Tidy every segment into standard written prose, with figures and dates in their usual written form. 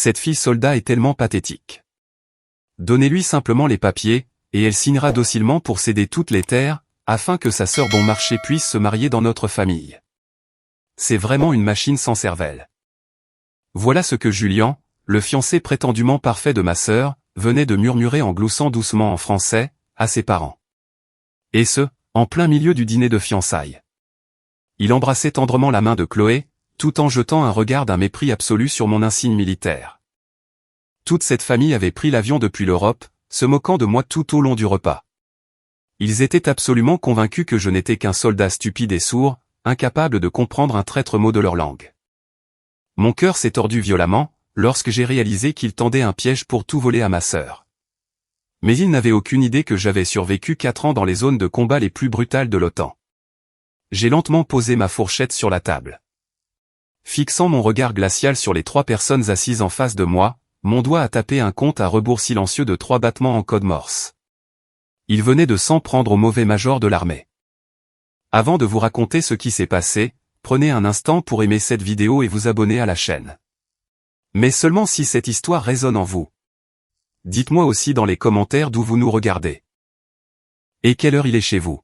Cette fille soldat est tellement pathétique. Donnez-lui simplement les papiers, et elle signera docilement pour céder toutes les terres, afin que sa sœur bon marché puisse se marier dans notre famille. C'est vraiment une machine sans cervelle. Voilà ce que Julien, le fiancé prétendument parfait de ma sœur, venait de murmurer en gloussant doucement en français, à ses parents. Et ce, en plein milieu du dîner de fiançailles. Il embrassait tendrement la main de Chloé, tout en jetant un regard d'un mépris absolu sur mon insigne militaire. Toute cette famille avait pris l'avion depuis l'Europe, se moquant de moi tout au long du repas. Ils étaient absolument convaincus que je n'étais qu'un soldat stupide et sourd, incapable de comprendre un traître mot de leur langue. Mon cœur s'est tordu violemment, lorsque j'ai réalisé qu'ils tendaient un piège pour tout voler à ma sœur. Mais ils n'avaient aucune idée que j'avais survécu 4 ans dans les zones de combat les plus brutales de l'OTAN. J'ai lentement posé ma fourchette sur la table. Fixant mon regard glacial sur les 3 personnes assises en face de moi, mon doigt a tapé un compte à rebours silencieux de 3 battements en code morse. Il venait de s'en prendre au mauvais major de l'armée. Avant de vous raconter ce qui s'est passé, prenez un instant pour aimer cette vidéo et vous abonner à la chaîne. Mais seulement si cette histoire résonne en vous. Dites-moi aussi dans les commentaires d'où vous nous regardez. Et quelle heure il est chez vous?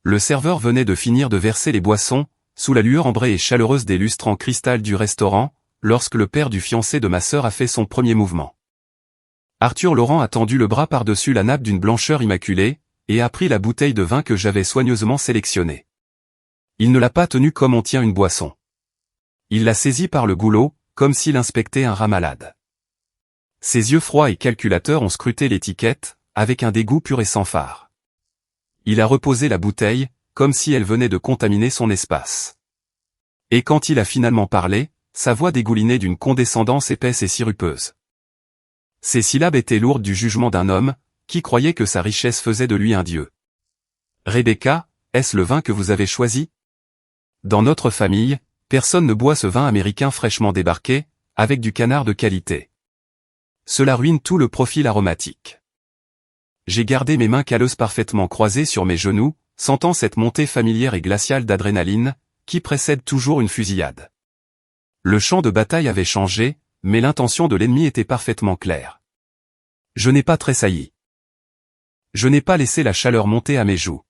Le serveur venait de finir de verser les boissons, sous la lueur ambrée et chaleureuse des lustres en cristal du restaurant, lorsque le père du fiancé de ma sœur a fait son premier mouvement. Arthur Laurent a tendu le bras par-dessus la nappe d'une blancheur immaculée, et a pris la bouteille de vin que j'avais soigneusement sélectionnée. Il ne l'a pas tenue comme on tient une boisson. Il l'a saisie par le goulot, comme s'il inspectait un rat malade. Ses yeux froids et calculateurs ont scruté l'étiquette, avec un dégoût pur et sans fard. Il a reposé la bouteille, comme si elle venait de contaminer son espace. Et quand il a finalement parlé, sa voix dégoulinait d'une condescendance épaisse et sirupeuse. Ses syllabes étaient lourdes du jugement d'un homme, qui croyait que sa richesse faisait de lui un dieu. Rebecca, est-ce le vin que vous avez choisi? Dans notre famille, personne ne boit ce vin américain fraîchement débarqué, avec du canard de qualité. Cela ruine tout le profil aromatique. J'ai gardé mes mains calleuses parfaitement croisées sur mes genoux, sentant cette montée familière et glaciale d'adrénaline, qui précède toujours une fusillade. Le champ de bataille avait changé, mais l'intention de l'ennemi était parfaitement claire. Je n'ai pas tressailli. Je n'ai pas laissé la chaleur monter à mes joues.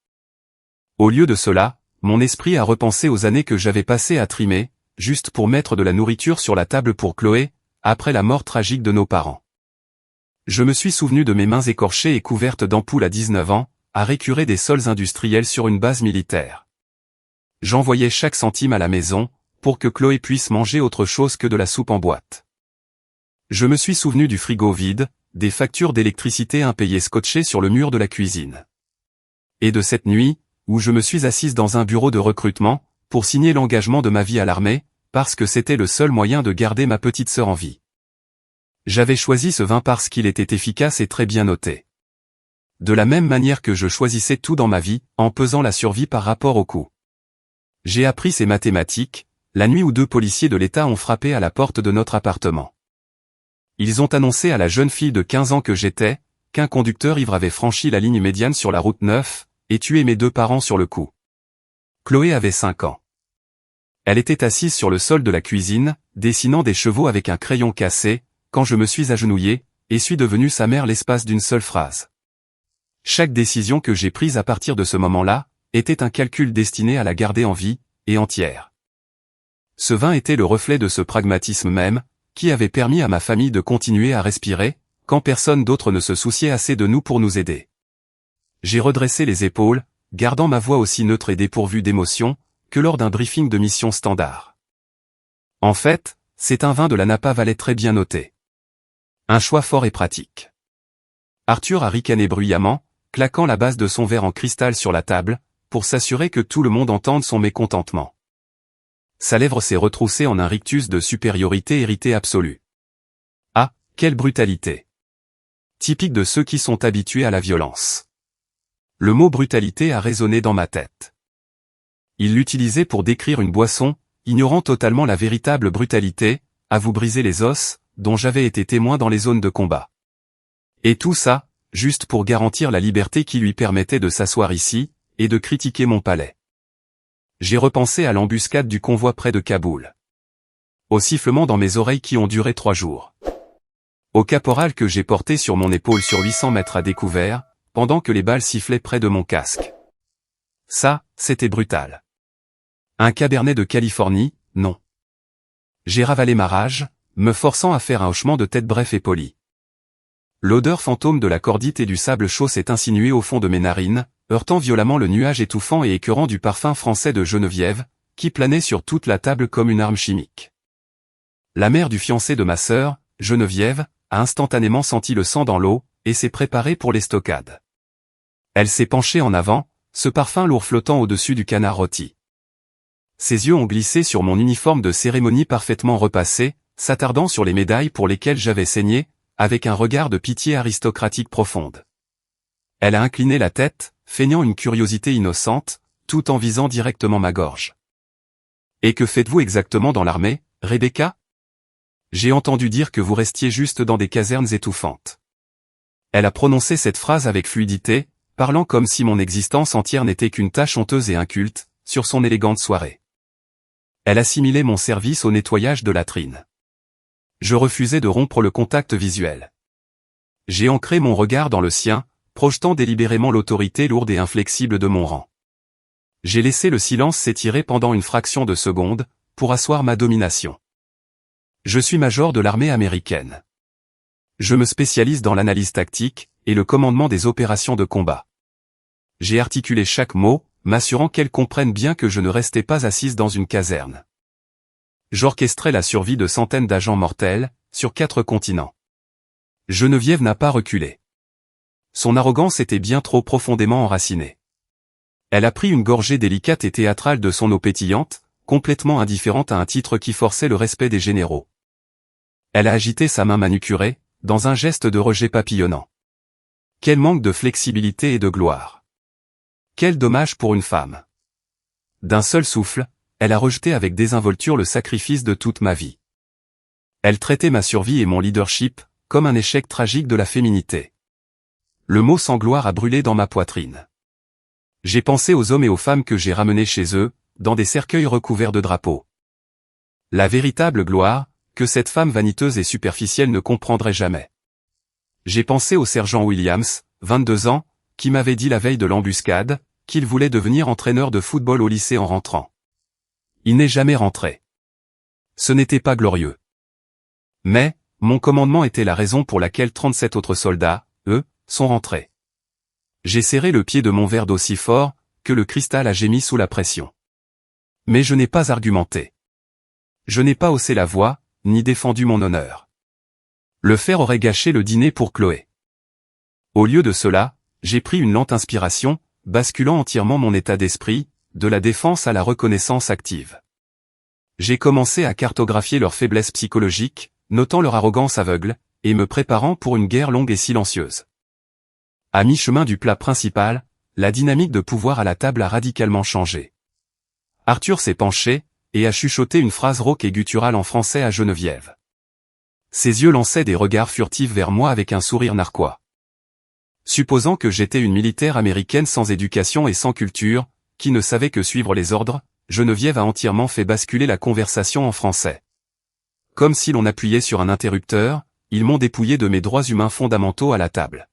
Au lieu de cela, mon esprit a repensé aux années que j'avais passées à trimer, juste pour mettre de la nourriture sur la table pour Chloé, après la mort tragique de nos parents. Je me suis souvenu de mes mains écorchées et couvertes d'ampoules à 19 ans, à récurer des sols industriels sur une base militaire. J'envoyais chaque centime à la maison, pour que Chloé puisse manger autre chose que de la soupe en boîte. Je me suis souvenu du frigo vide, des factures d'électricité impayées scotchées sur le mur de la cuisine. Et de cette nuit, où je me suis assise dans un bureau de recrutement, pour signer l'engagement de ma vie à l'armée, parce que c'était le seul moyen de garder ma petite sœur en vie. J'avais choisi ce vin parce qu'il était efficace et très bien noté. De la même manière que je choisissais tout dans ma vie, en pesant la survie par rapport au coût. J'ai appris ces mathématiques, la nuit où 2 policiers de l'État ont frappé à la porte de notre appartement. Ils ont annoncé à la jeune fille de 15 ans que j'étais, qu'un conducteur ivre avait franchi la ligne médiane sur la route 9, et tué mes 2 parents sur le coup. Chloé avait 5 ans. Elle était assise sur le sol de la cuisine, dessinant des chevaux avec un crayon cassé, quand je me suis agenouillé, et suis devenu sa mère l'espace d'une seule phrase. Chaque décision que j'ai prise à partir de ce moment-là, était un calcul destiné à la garder en vie, et entière. Ce vin était le reflet de ce pragmatisme même, qui avait permis à ma famille de continuer à respirer, quand personne d'autre ne se souciait assez de nous pour nous aider. J'ai redressé les épaules, gardant ma voix aussi neutre et dépourvue d'émotion, que lors d'un briefing de mission standard. En fait, c'est un vin de la Napa Valley très bien noté. Un choix fort et pratique. Arthur a ricané bruyamment, claquant la base de son verre en cristal sur la table, pour s'assurer que tout le monde entende son mécontentement. Sa lèvre s'est retroussée en un rictus de supériorité héritée absolue. Ah, quelle brutalité! Typique de ceux qui sont habitués à la violence. Le mot brutalité a résonné dans ma tête. Il l'utilisait pour décrire une boisson, ignorant totalement la véritable brutalité, à vous briser les os, dont j'avais été témoin dans les zones de combat. Et tout ça, juste pour garantir la liberté qui lui permettait de s'asseoir ici, et de critiquer mon palais. J'ai repensé à l'embuscade du convoi près de Kaboul. Aux sifflements dans mes oreilles qui ont duré 3 jours. Au caporal que j'ai porté sur mon épaule sur 800 mètres à découvert, pendant que les balles sifflaient près de mon casque. Ça, c'était brutal. Un cabernet de Californie, non. J'ai ravalé ma rage, me forçant à faire un hochement de tête bref et poli. L'odeur fantôme de la cordite et du sable chaud s'est insinuée au fond de mes narines, heurtant violemment le nuage étouffant et écœurant du parfum français de Geneviève, qui planait sur toute la table comme une arme chimique. La mère du fiancé de ma sœur, Geneviève, a instantanément senti le sang dans l'eau, et s'est préparée pour l'estocade. Elle s'est penchée en avant, ce parfum lourd flottant au-dessus du canard rôti. Ses yeux ont glissé sur mon uniforme de cérémonie parfaitement repassé, s'attardant sur les médailles pour lesquelles j'avais saigné, avec un regard de pitié aristocratique profonde. Elle a incliné la tête, feignant une curiosité innocente, tout en visant directement ma gorge. « Et que faites-vous exactement dans l'armée, Rebecca ? J'ai entendu dire que vous restiez juste dans des casernes étouffantes. » Elle a prononcé cette phrase avec fluidité, parlant comme si mon existence entière n'était qu'une tâche honteuse et inculte, sur son élégante soirée. Elle assimilait mon service au nettoyage de latrines. Je refusais de rompre le contact visuel. J'ai ancré mon regard dans le sien, projetant délibérément l'autorité lourde et inflexible de mon rang. J'ai laissé le silence s'étirer pendant une fraction de seconde, pour asseoir ma domination. Je suis major de l'armée américaine. Je me spécialise dans l'analyse tactique, et le commandement des opérations de combat. J'ai articulé chaque mot, m'assurant qu'elle comprenne bien que je ne restais pas assise dans une caserne. J'orchestrais la survie de centaines d'agents mortels, sur 4 continents. Geneviève n'a pas reculé. Son arrogance était bien trop profondément enracinée. Elle a pris une gorgée délicate et théâtrale de son eau pétillante, complètement indifférente à un titre qui forçait le respect des généraux. Elle a agité sa main manucurée, dans un geste de rejet papillonnant. Quel manque de flexibilité et de gloire. Quel dommage pour une femme. D'un seul souffle, elle a rejeté avec désinvolture le sacrifice de toute ma vie. Elle traitait ma survie et mon leadership, comme un échec tragique de la féminité. Le mot sans gloire a brûlé dans ma poitrine. J'ai pensé aux hommes et aux femmes que j'ai ramenés chez eux, dans des cercueils recouverts de drapeaux. La véritable gloire, que cette femme vaniteuse et superficielle ne comprendrait jamais. J'ai pensé au sergent Williams, 22 ans, qui m'avait dit la veille de l'embuscade, qu'il voulait devenir entraîneur de football au lycée en rentrant. Il n'est jamais rentré. Ce n'était pas glorieux. Mais, mon commandement était la raison pour laquelle 37 autres soldats, eux, sont rentrés. J'ai serré le pied de mon verre d'eau si fort, que le cristal a gémi sous la pression. Mais je n'ai pas argumenté. Je n'ai pas haussé la voix, ni défendu mon honneur. Le faire aurait gâché le dîner pour Chloé. Au lieu de cela, j'ai pris une lente inspiration, basculant entièrement mon état d'esprit, de la défense à la reconnaissance active. J'ai commencé à cartographier leurs faiblesses psychologiques, notant leur arrogance aveugle, et me préparant pour une guerre longue et silencieuse. À mi-chemin du plat principal, la dynamique de pouvoir à la table a radicalement changé. Arthur s'est penché, et a chuchoté une phrase rauque et gutturale en français à Geneviève. Ses yeux lançaient des regards furtifs vers moi avec un sourire narquois. Supposant que j'étais une militaire américaine sans éducation et sans culture, qui ne savait que suivre les ordres, Geneviève a entièrement fait basculer la conversation en français. Comme si l'on appuyait sur un interrupteur, ils m'ont dépouillé de mes droits humains fondamentaux à la table.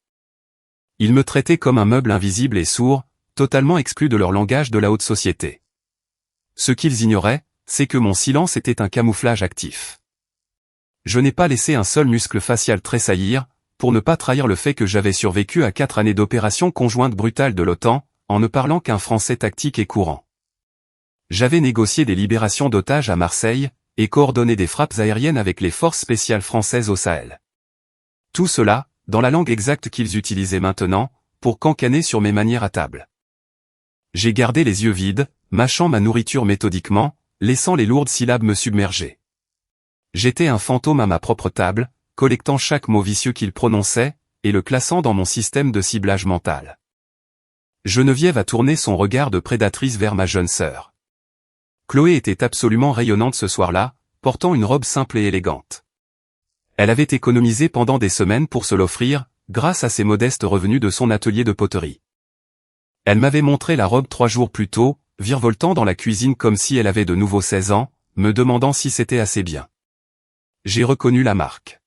Ils me traitaient comme un meuble invisible et sourd, totalement exclu de leur langage de la haute société. Ce qu'ils ignoraient, c'est que mon silence était un camouflage actif. Je n'ai pas laissé un seul muscle facial tressaillir, pour ne pas trahir le fait que j'avais survécu à 4 années d'opérations conjointes brutales de l'OTAN, en ne parlant qu'un français tactique et courant. J'avais négocié des libérations d'otages à Marseille, et coordonné des frappes aériennes avec les forces spéciales françaises au Sahel. Tout cela, dans la langue exacte qu'ils utilisaient maintenant, pour cancaner sur mes manières à table. J'ai gardé les yeux vides, mâchant ma nourriture méthodiquement, laissant les lourdes syllabes me submerger. J'étais un fantôme à ma propre table, collectant chaque mot vicieux qu'il prononçait, et le classant dans mon système de ciblage mental. Geneviève a tourné son regard de prédatrice vers ma jeune sœur. Chloé était absolument rayonnante ce soir-là, portant une robe simple et élégante. Elle avait économisé pendant des semaines pour se l'offrir, grâce à ses modestes revenus de son atelier de poterie. Elle m'avait montré la robe 3 jours plus tôt, virevoltant dans la cuisine comme si elle avait de nouveau 16 ans, me demandant si c'était assez bien. J'ai reconnu la marque.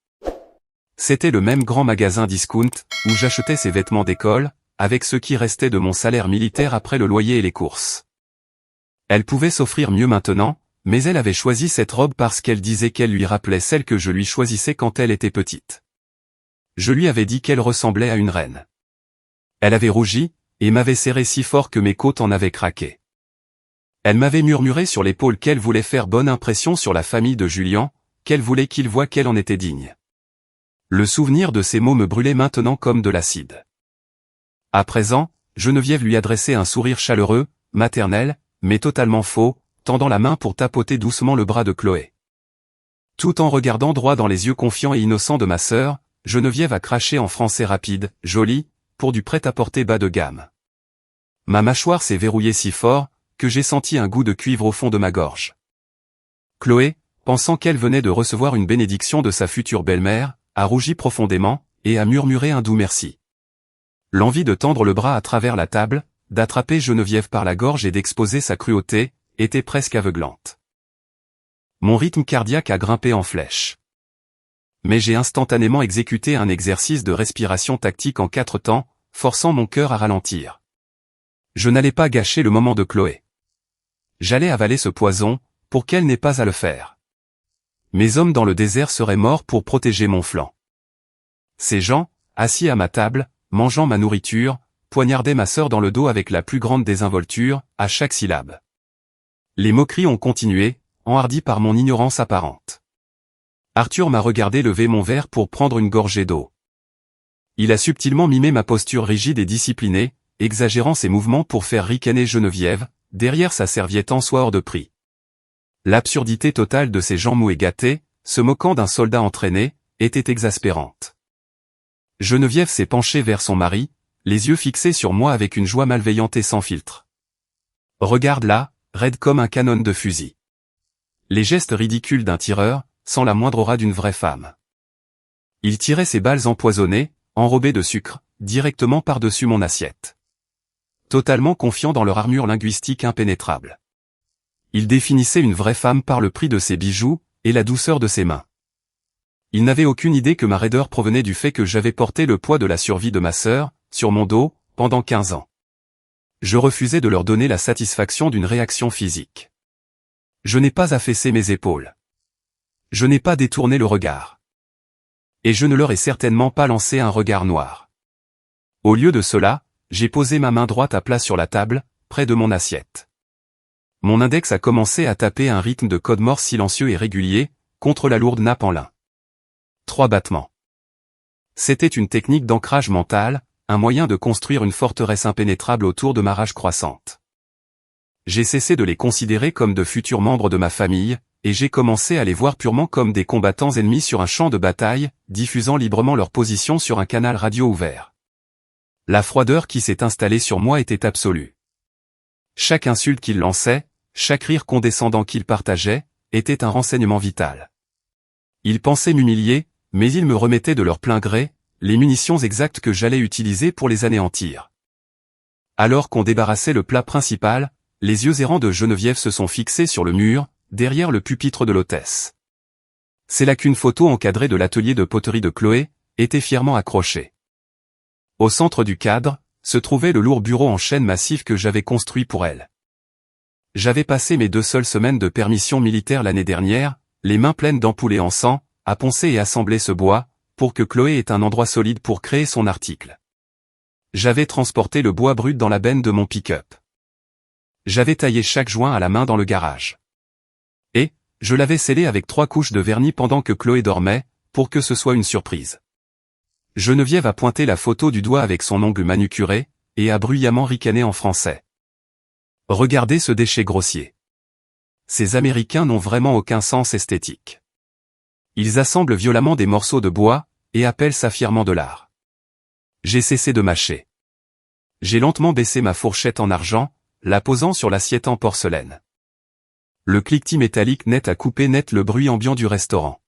C'était le même grand magasin discount, où j'achetais ces vêtements d'école, avec ce qui restait de mon salaire militaire après le loyer et les courses. Elle pouvait s'offrir mieux maintenant, mais elle avait choisi cette robe parce qu'elle disait qu'elle lui rappelait celle que je lui choisissais quand elle était petite. Je lui avais dit qu'elle ressemblait à une reine. Elle avait rougi, et m'avait serré si fort que mes côtes en avaient craqué. Elle m'avait murmuré sur l'épaule qu'elle voulait faire bonne impression sur la famille de Julian, qu'elle voulait qu'il voie qu'elle en était digne. Le souvenir de ces mots me brûlait maintenant comme de l'acide. À présent, Geneviève lui adressait un sourire chaleureux, maternel, mais totalement faux, tendant la main pour tapoter doucement le bras de Chloé. Tout en regardant droit dans les yeux confiants et innocents de ma sœur, Geneviève a craché en français rapide, joli, pour du prêt-à-porter bas de gamme. Ma mâchoire s'est verrouillée si fort, que j'ai senti un goût de cuivre au fond de ma gorge. Chloé, pensant qu'elle venait de recevoir une bénédiction de sa future belle-mère, a rougi profondément, et a murmuré un doux merci. L'envie de tendre le bras à travers la table, d'attraper Geneviève par la gorge et d'exposer sa cruauté, était presque aveuglante. Mon rythme cardiaque a grimpé en flèche. Mais j'ai instantanément exécuté un exercice de respiration tactique en 4 temps, forçant mon cœur à ralentir. Je n'allais pas gâcher le moment de Chloé. J'allais avaler ce poison, pour qu'elle n'ait pas à le faire. Mes hommes dans le désert seraient morts pour protéger mon flanc. Ces gens, assis à ma table, mangeant ma nourriture, poignardaient ma sœur dans le dos avec la plus grande désinvolture, à chaque syllabe. Les moqueries ont continué, enhardies par mon ignorance apparente. Arthur m'a regardé lever mon verre pour prendre une gorgée d'eau. Il a subtilement mimé ma posture rigide et disciplinée, exagérant ses mouvements pour faire ricaner Geneviève, derrière sa serviette en soie hors de prix. L'absurdité totale de ces gens mous et gâtés, se moquant d'un soldat entraîné, était exaspérante. Geneviève s'est penchée vers son mari, les yeux fixés sur moi avec une joie malveillante et sans filtre. Regarde là, raide comme un canon de fusil. Les gestes ridicules d'un tireur, sans la moindre aura d'une vraie femme. Il tirait ses balles empoisonnées, enrobées de sucre, directement par-dessus mon assiette. Totalement confiant dans leur armure linguistique impénétrable. Il définissait une vraie femme par le prix de ses bijoux, et la douceur de ses mains. Il n'avait aucune idée que ma raideur provenait du fait que j'avais porté le poids de la survie de ma sœur, sur mon dos, pendant 15 ans. Je refusais de leur donner la satisfaction d'une réaction physique. Je n'ai pas affaissé mes épaules. Je n'ai pas détourné le regard. Et je ne leur ai certainement pas lancé un regard noir. Au lieu de cela, j'ai posé ma main droite à plat sur la table, près de mon assiette. Mon index a commencé à taper un rythme de code morse silencieux et régulier, contre la lourde nappe en lin. 3 battements. C'était une technique d'ancrage mental, un moyen de construire une forteresse impénétrable autour de ma rage croissante. J'ai cessé de les considérer comme de futurs membres de ma famille, et j'ai commencé à les voir purement comme des combattants ennemis sur un champ de bataille, diffusant librement leur position sur un canal radio ouvert. La froideur qui s'est installée sur moi était absolue. Chaque insulte qu'ils lançaient, chaque rire condescendant qu'ils partageaient, était un renseignement vital. Ils pensaient m'humilier, mais ils me remettaient de leur plein gré, les munitions exactes que j'allais utiliser pour les anéantir. Alors qu'on débarrassait le plat principal, les yeux errants de Geneviève se sont fixés sur le mur, derrière le pupitre de l'hôtesse. C'est là qu'une photo encadrée de l'atelier de poterie de Chloé, était fièrement accrochée. Au centre du cadre, se trouvait le lourd bureau en chêne massif que j'avais construit pour elle. J'avais passé mes 2 seules semaines de permission militaire l'année dernière, les mains pleines d'ampoules et en sang, à poncer et assembler ce bois, pour que Chloé ait un endroit solide pour créer son article. J'avais transporté le bois brut dans la benne de mon pick-up. J'avais taillé chaque joint à la main dans le garage. Et, je l'avais scellé avec 3 couches de vernis pendant que Chloé dormait, pour que ce soit une surprise. Geneviève a pointé la photo du doigt avec son ongle manucuré, et a bruyamment ricané en français. Regardez ce déchet grossier. Ces Américains n'ont vraiment aucun sens esthétique. Ils assemblent violemment des morceaux de bois, et appellent ça fièrement de l'art. J'ai cessé de mâcher. J'ai lentement baissé ma fourchette en argent, la posant sur l'assiette en porcelaine. Le cliquetis métallique net a coupé net le bruit ambiant du restaurant.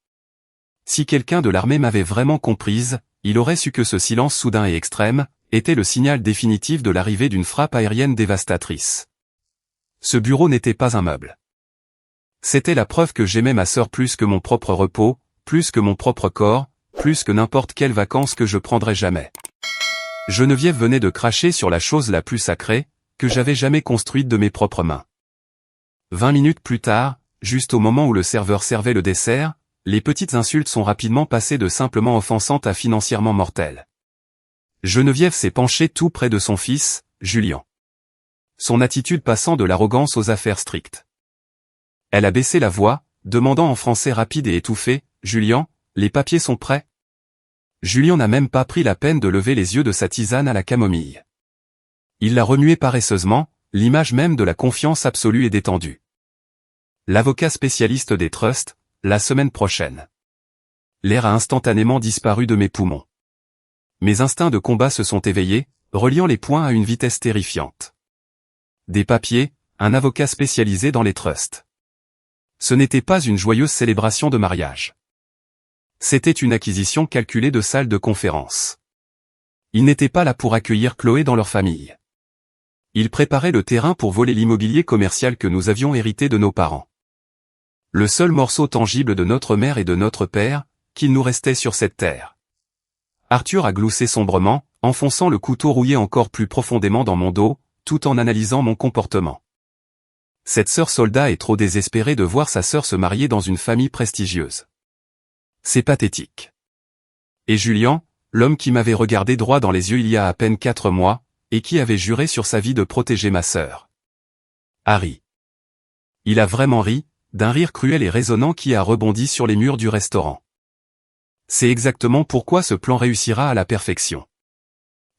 Si quelqu'un de l'armée m'avait vraiment comprise, il aurait su que ce silence soudain et extrême, était le signal définitif de l'arrivée d'une frappe aérienne dévastatrice. Ce bureau n'était pas un meuble. C'était la preuve que j'aimais ma sœur plus que mon propre repos, plus que mon propre corps, plus que n'importe quelle vacances que je prendrais jamais. Geneviève venait de cracher sur la chose la plus sacrée, que j'avais jamais construite de mes propres mains. 20 minutes plus tard, juste au moment où le serveur servait le dessert, les petites insultes sont rapidement passées de simplement offensantes à financièrement mortelles. Geneviève s'est penchée tout près de son fils, Julien. Son attitude passant de l'arrogance aux affaires strictes. Elle a baissé la voix, demandant en français rapide et étouffé, « Julien, les papiers sont prêts ?» Julien n'a même pas pris la peine de lever les yeux de sa tisane à la camomille. Il l'a remué paresseusement, l'image même de la confiance absolue et détendue. L'avocat spécialiste des trusts, la semaine prochaine. L'air a instantanément disparu de mes poumons. Mes instincts de combat se sont éveillés, reliant les points à une vitesse terrifiante. Des papiers, un avocat spécialisé dans les trusts. Ce n'était pas une joyeuse célébration de mariage. C'était une acquisition calculée de salle de conférence. Ils n'étaient pas là pour accueillir Chloé dans leur famille. Ils préparaient le terrain pour voler l'immobilier commercial que nous avions hérité de nos parents. Le seul morceau tangible de notre mère et de notre père, qu'il nous restait sur cette terre. Arthur a gloussé sombrement, enfonçant le couteau rouillé encore plus profondément dans mon dos, tout en analysant mon comportement. Cette sœur soldat est trop désespérée de voir sa sœur se marier dans une famille prestigieuse. C'est pathétique. Et Julien, l'homme qui m'avait regardé droit dans les yeux il y a à peine 4 mois, et qui avait juré sur sa vie de protéger ma sœur. Harry. Il a vraiment ri, d'un rire cruel et résonnant qui a rebondi sur les murs du restaurant. C'est exactement pourquoi ce plan réussira à la perfection.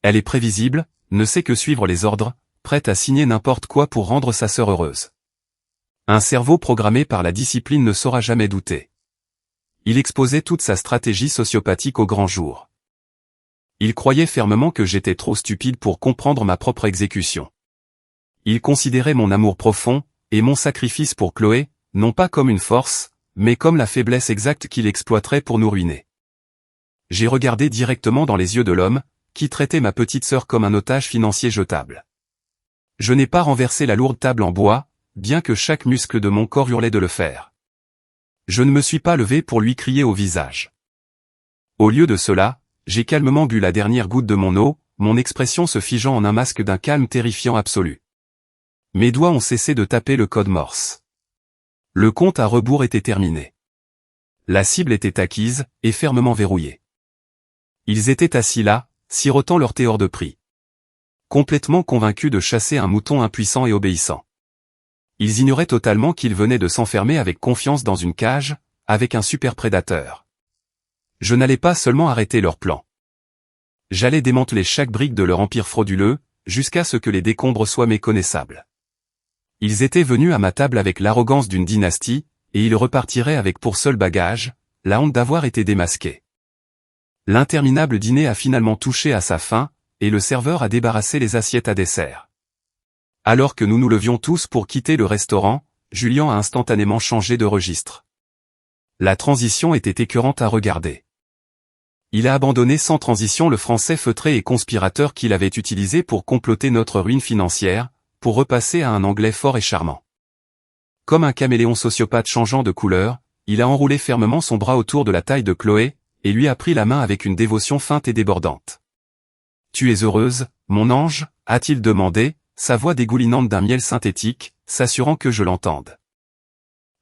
Elle est prévisible, ne sait que suivre les ordres, prête à signer n'importe quoi pour rendre sa sœur heureuse. Un cerveau programmé par la discipline ne saura jamais douter. Il exposait toute sa stratégie sociopathique au grand jour. Il croyait fermement que j'étais trop stupide pour comprendre ma propre exécution. Il considérait mon amour profond, et mon sacrifice pour Chloé, non pas comme une force, mais comme la faiblesse exacte qu'il exploiterait pour nous ruiner. J'ai regardé directement dans les yeux de l'homme, qui traitait ma petite sœur comme un otage financier jetable. Je n'ai pas renversé la lourde table en bois, bien que chaque muscle de mon corps hurlait de le faire. Je ne me suis pas levé pour lui crier au visage. Au lieu de cela, j'ai calmement bu la dernière goutte de mon eau, mon expression se figeant en un masque d'un calme terrifiant absolu. Mes doigts ont cessé de taper le code Morse. Le compte à rebours était terminé. La cible était acquise, et fermement verrouillée. Ils étaient assis là, sirotant leur thé hors de prix. Complètement convaincus de chasser un mouton impuissant et obéissant. Ils ignoraient totalement qu'ils venaient de s'enfermer avec confiance dans une cage, avec un super prédateur. Je n'allais pas seulement arrêter leur plan. J'allais démanteler chaque brique de leur empire frauduleux, jusqu'à ce que les décombres soient méconnaissables. Ils étaient venus à ma table avec l'arrogance d'une dynastie, et ils repartiraient avec pour seul bagage, la honte d'avoir été démasqués. L'interminable dîner a finalement touché à sa fin, et le serveur a débarrassé les assiettes à dessert. Alors que nous nous levions tous pour quitter le restaurant, Julien a instantanément changé de registre. La transition était écœurante à regarder. Il a abandonné sans transition le français feutré et conspirateur qu'il avait utilisé pour comploter notre ruine financière, pour repasser à un anglais fort et charmant. Comme un caméléon sociopathe changeant de couleur, il a enroulé fermement son bras autour de la taille de Chloé, et lui a pris la main avec une dévotion feinte et débordante. « Tu es heureuse, mon ange ?» a-t-il demandé, sa voix dégoulinante d'un miel synthétique, s'assurant que je l'entende.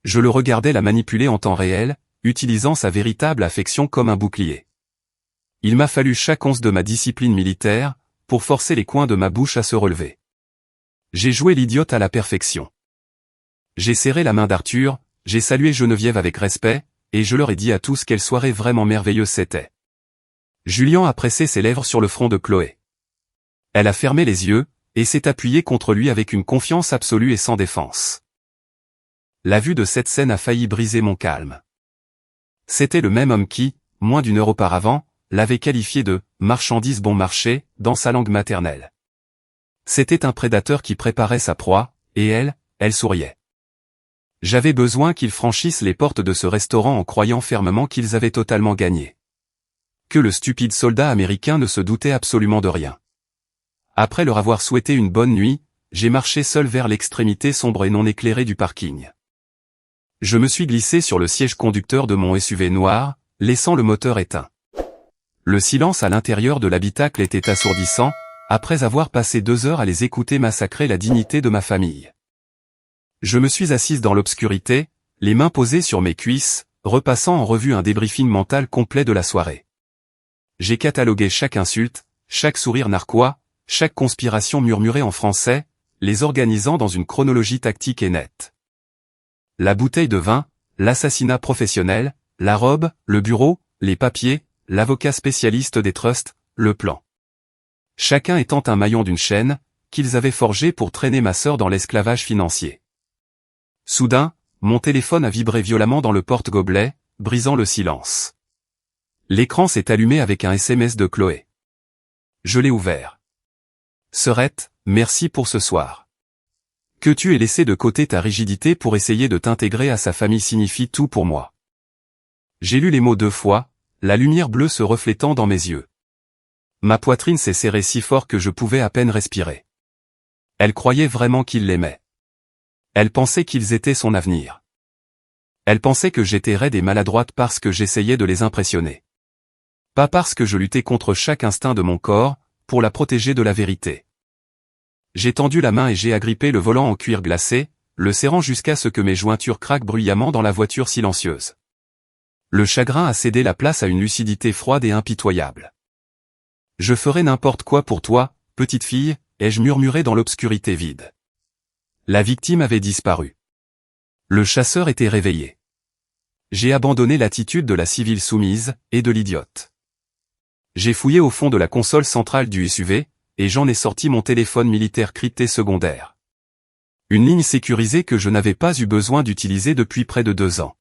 Je le regardais la manipuler en temps réel, utilisant sa véritable affection comme un bouclier. Il m'a fallu chaque once de ma discipline militaire, pour forcer les coins de ma bouche à se relever. J'ai joué l'idiote à la perfection. J'ai serré la main d'Arthur, j'ai salué Geneviève avec respect, et je leur ai dit à tous quelle soirée vraiment merveilleuse c'était. Julien a pressé ses lèvres sur le front de Chloé. Elle a fermé les yeux, et s'est appuyée contre lui avec une confiance absolue et sans défense. La vue de cette scène a failli briser mon calme. C'était le même homme qui, moins d'une heure auparavant, l'avait qualifié de « marchandise bon marché » dans sa langue maternelle. C'était un prédateur qui préparait sa proie, et elle souriait. J'avais besoin qu'ils franchissent les portes de ce restaurant en croyant fermement qu'ils avaient totalement gagné. Que le stupide soldat américain ne se doutait absolument de rien. Après leur avoir souhaité une bonne nuit, j'ai marché seul vers l'extrémité sombre et non éclairée du parking. Je me suis glissé sur le siège conducteur de mon SUV noir, laissant le moteur éteint. Le silence à l'intérieur de l'habitacle était assourdissant, après avoir passé 2 heures à les écouter massacrer la dignité de ma famille. Je me suis assise dans l'obscurité, les mains posées sur mes cuisses, repassant en revue un débriefing mental complet de la soirée. J'ai catalogué chaque insulte, chaque sourire narquois, chaque conspiration murmurée en français, les organisant dans une chronologie tactique et nette. La bouteille de vin, l'assassinat professionnel, la robe, le bureau, les papiers, l'avocat spécialiste des trusts, le plan. Chacun étant un maillon d'une chaîne, qu'ils avaient forgé pour traîner ma sœur dans l'esclavage financier. Soudain, mon téléphone a vibré violemment dans le porte-gobelet, brisant le silence. L'écran s'est allumé avec un SMS de Chloé. Je l'ai ouvert. Sœurette, merci pour ce soir. Que tu aies laissé de côté ta rigidité pour essayer de t'intégrer à sa famille signifie tout pour moi. J'ai lu les mots 2 fois, la lumière bleue se reflétant dans mes yeux. Ma poitrine s'est serrée si fort que je pouvais à peine respirer. Elle croyait vraiment qu'il l'aimait. Elle pensait qu'ils étaient son avenir. Elle pensait que j'étais raide et maladroite parce que j'essayais de les impressionner. Pas parce que je luttais contre chaque instinct de mon corps, pour la protéger de la vérité. J'ai tendu la main et j'ai agrippé le volant en cuir glacé, le serrant jusqu'à ce que mes jointures craquent bruyamment dans la voiture silencieuse. Le chagrin a cédé la place à une lucidité froide et impitoyable. Je ferai n'importe quoi pour toi, petite fille, ai-je murmuré dans l'obscurité vide. La victime avait disparu. Le chasseur était réveillé. J'ai abandonné l'attitude de la civile soumise, et de l'idiote. J'ai fouillé au fond de la console centrale du SUV, et j'en ai sorti mon téléphone militaire crypté secondaire. Une ligne sécurisée que je n'avais pas eu besoin d'utiliser depuis près de 2 ans.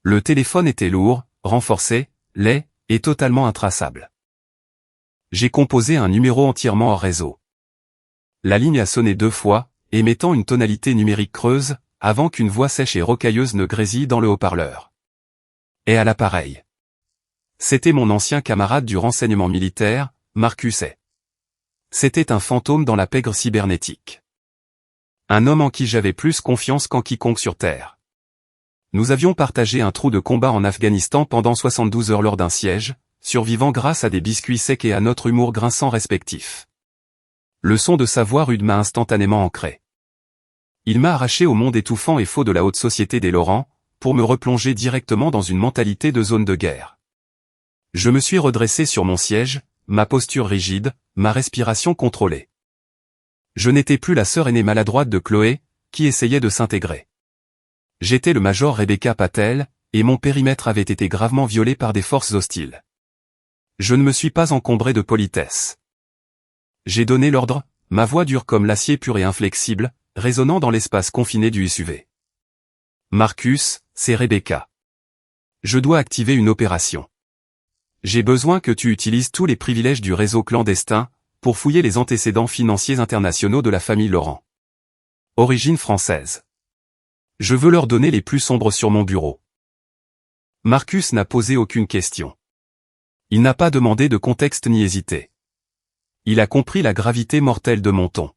Le téléphone était lourd, renforcé, laid, et totalement intraçable. J'ai composé un numéro entièrement hors réseau. La ligne a sonné 2 fois, émettant une tonalité numérique creuse, avant qu'une voix sèche et rocailleuse ne grésille dans le haut-parleur. Et à l'appareil. C'était mon ancien camarade du renseignement militaire, Marcus A. C'était un fantôme dans la pègre cybernétique. Un homme en qui j'avais plus confiance qu'en quiconque sur Terre. Nous avions partagé un trou de combat en Afghanistan pendant 72 heures lors d'un siège, survivant grâce à des biscuits secs et à notre humour grinçant respectif. Le son de sa voix rude m'a instantanément ancré. Il m'a arraché au monde étouffant et faux de la haute société des Laurents, pour me replonger directement dans une mentalité de zone de guerre. Je me suis redressé sur mon siège, ma posture rigide, ma respiration contrôlée. Je n'étais plus la sœur aînée maladroite de Chloé, qui essayait de s'intégrer. J'étais le major Rebecca Patel, et mon périmètre avait été gravement violé par des forces hostiles. Je ne me suis pas encombré de politesse. J'ai donné l'ordre, ma voix dure comme l'acier pur et inflexible, résonnant dans l'espace confiné du SUV. Marcus, c'est Rebecca. Je dois activer une opération. J'ai besoin que tu utilises tous les privilèges du réseau clandestin, pour fouiller les antécédents financiers internationaux de la famille Laurent. Origine française. Je veux leur donner les plus sombres sur mon bureau. Marcus n'a posé aucune question. Il n'a pas demandé de contexte ni hésité. Il a compris la gravité mortelle de mon ton.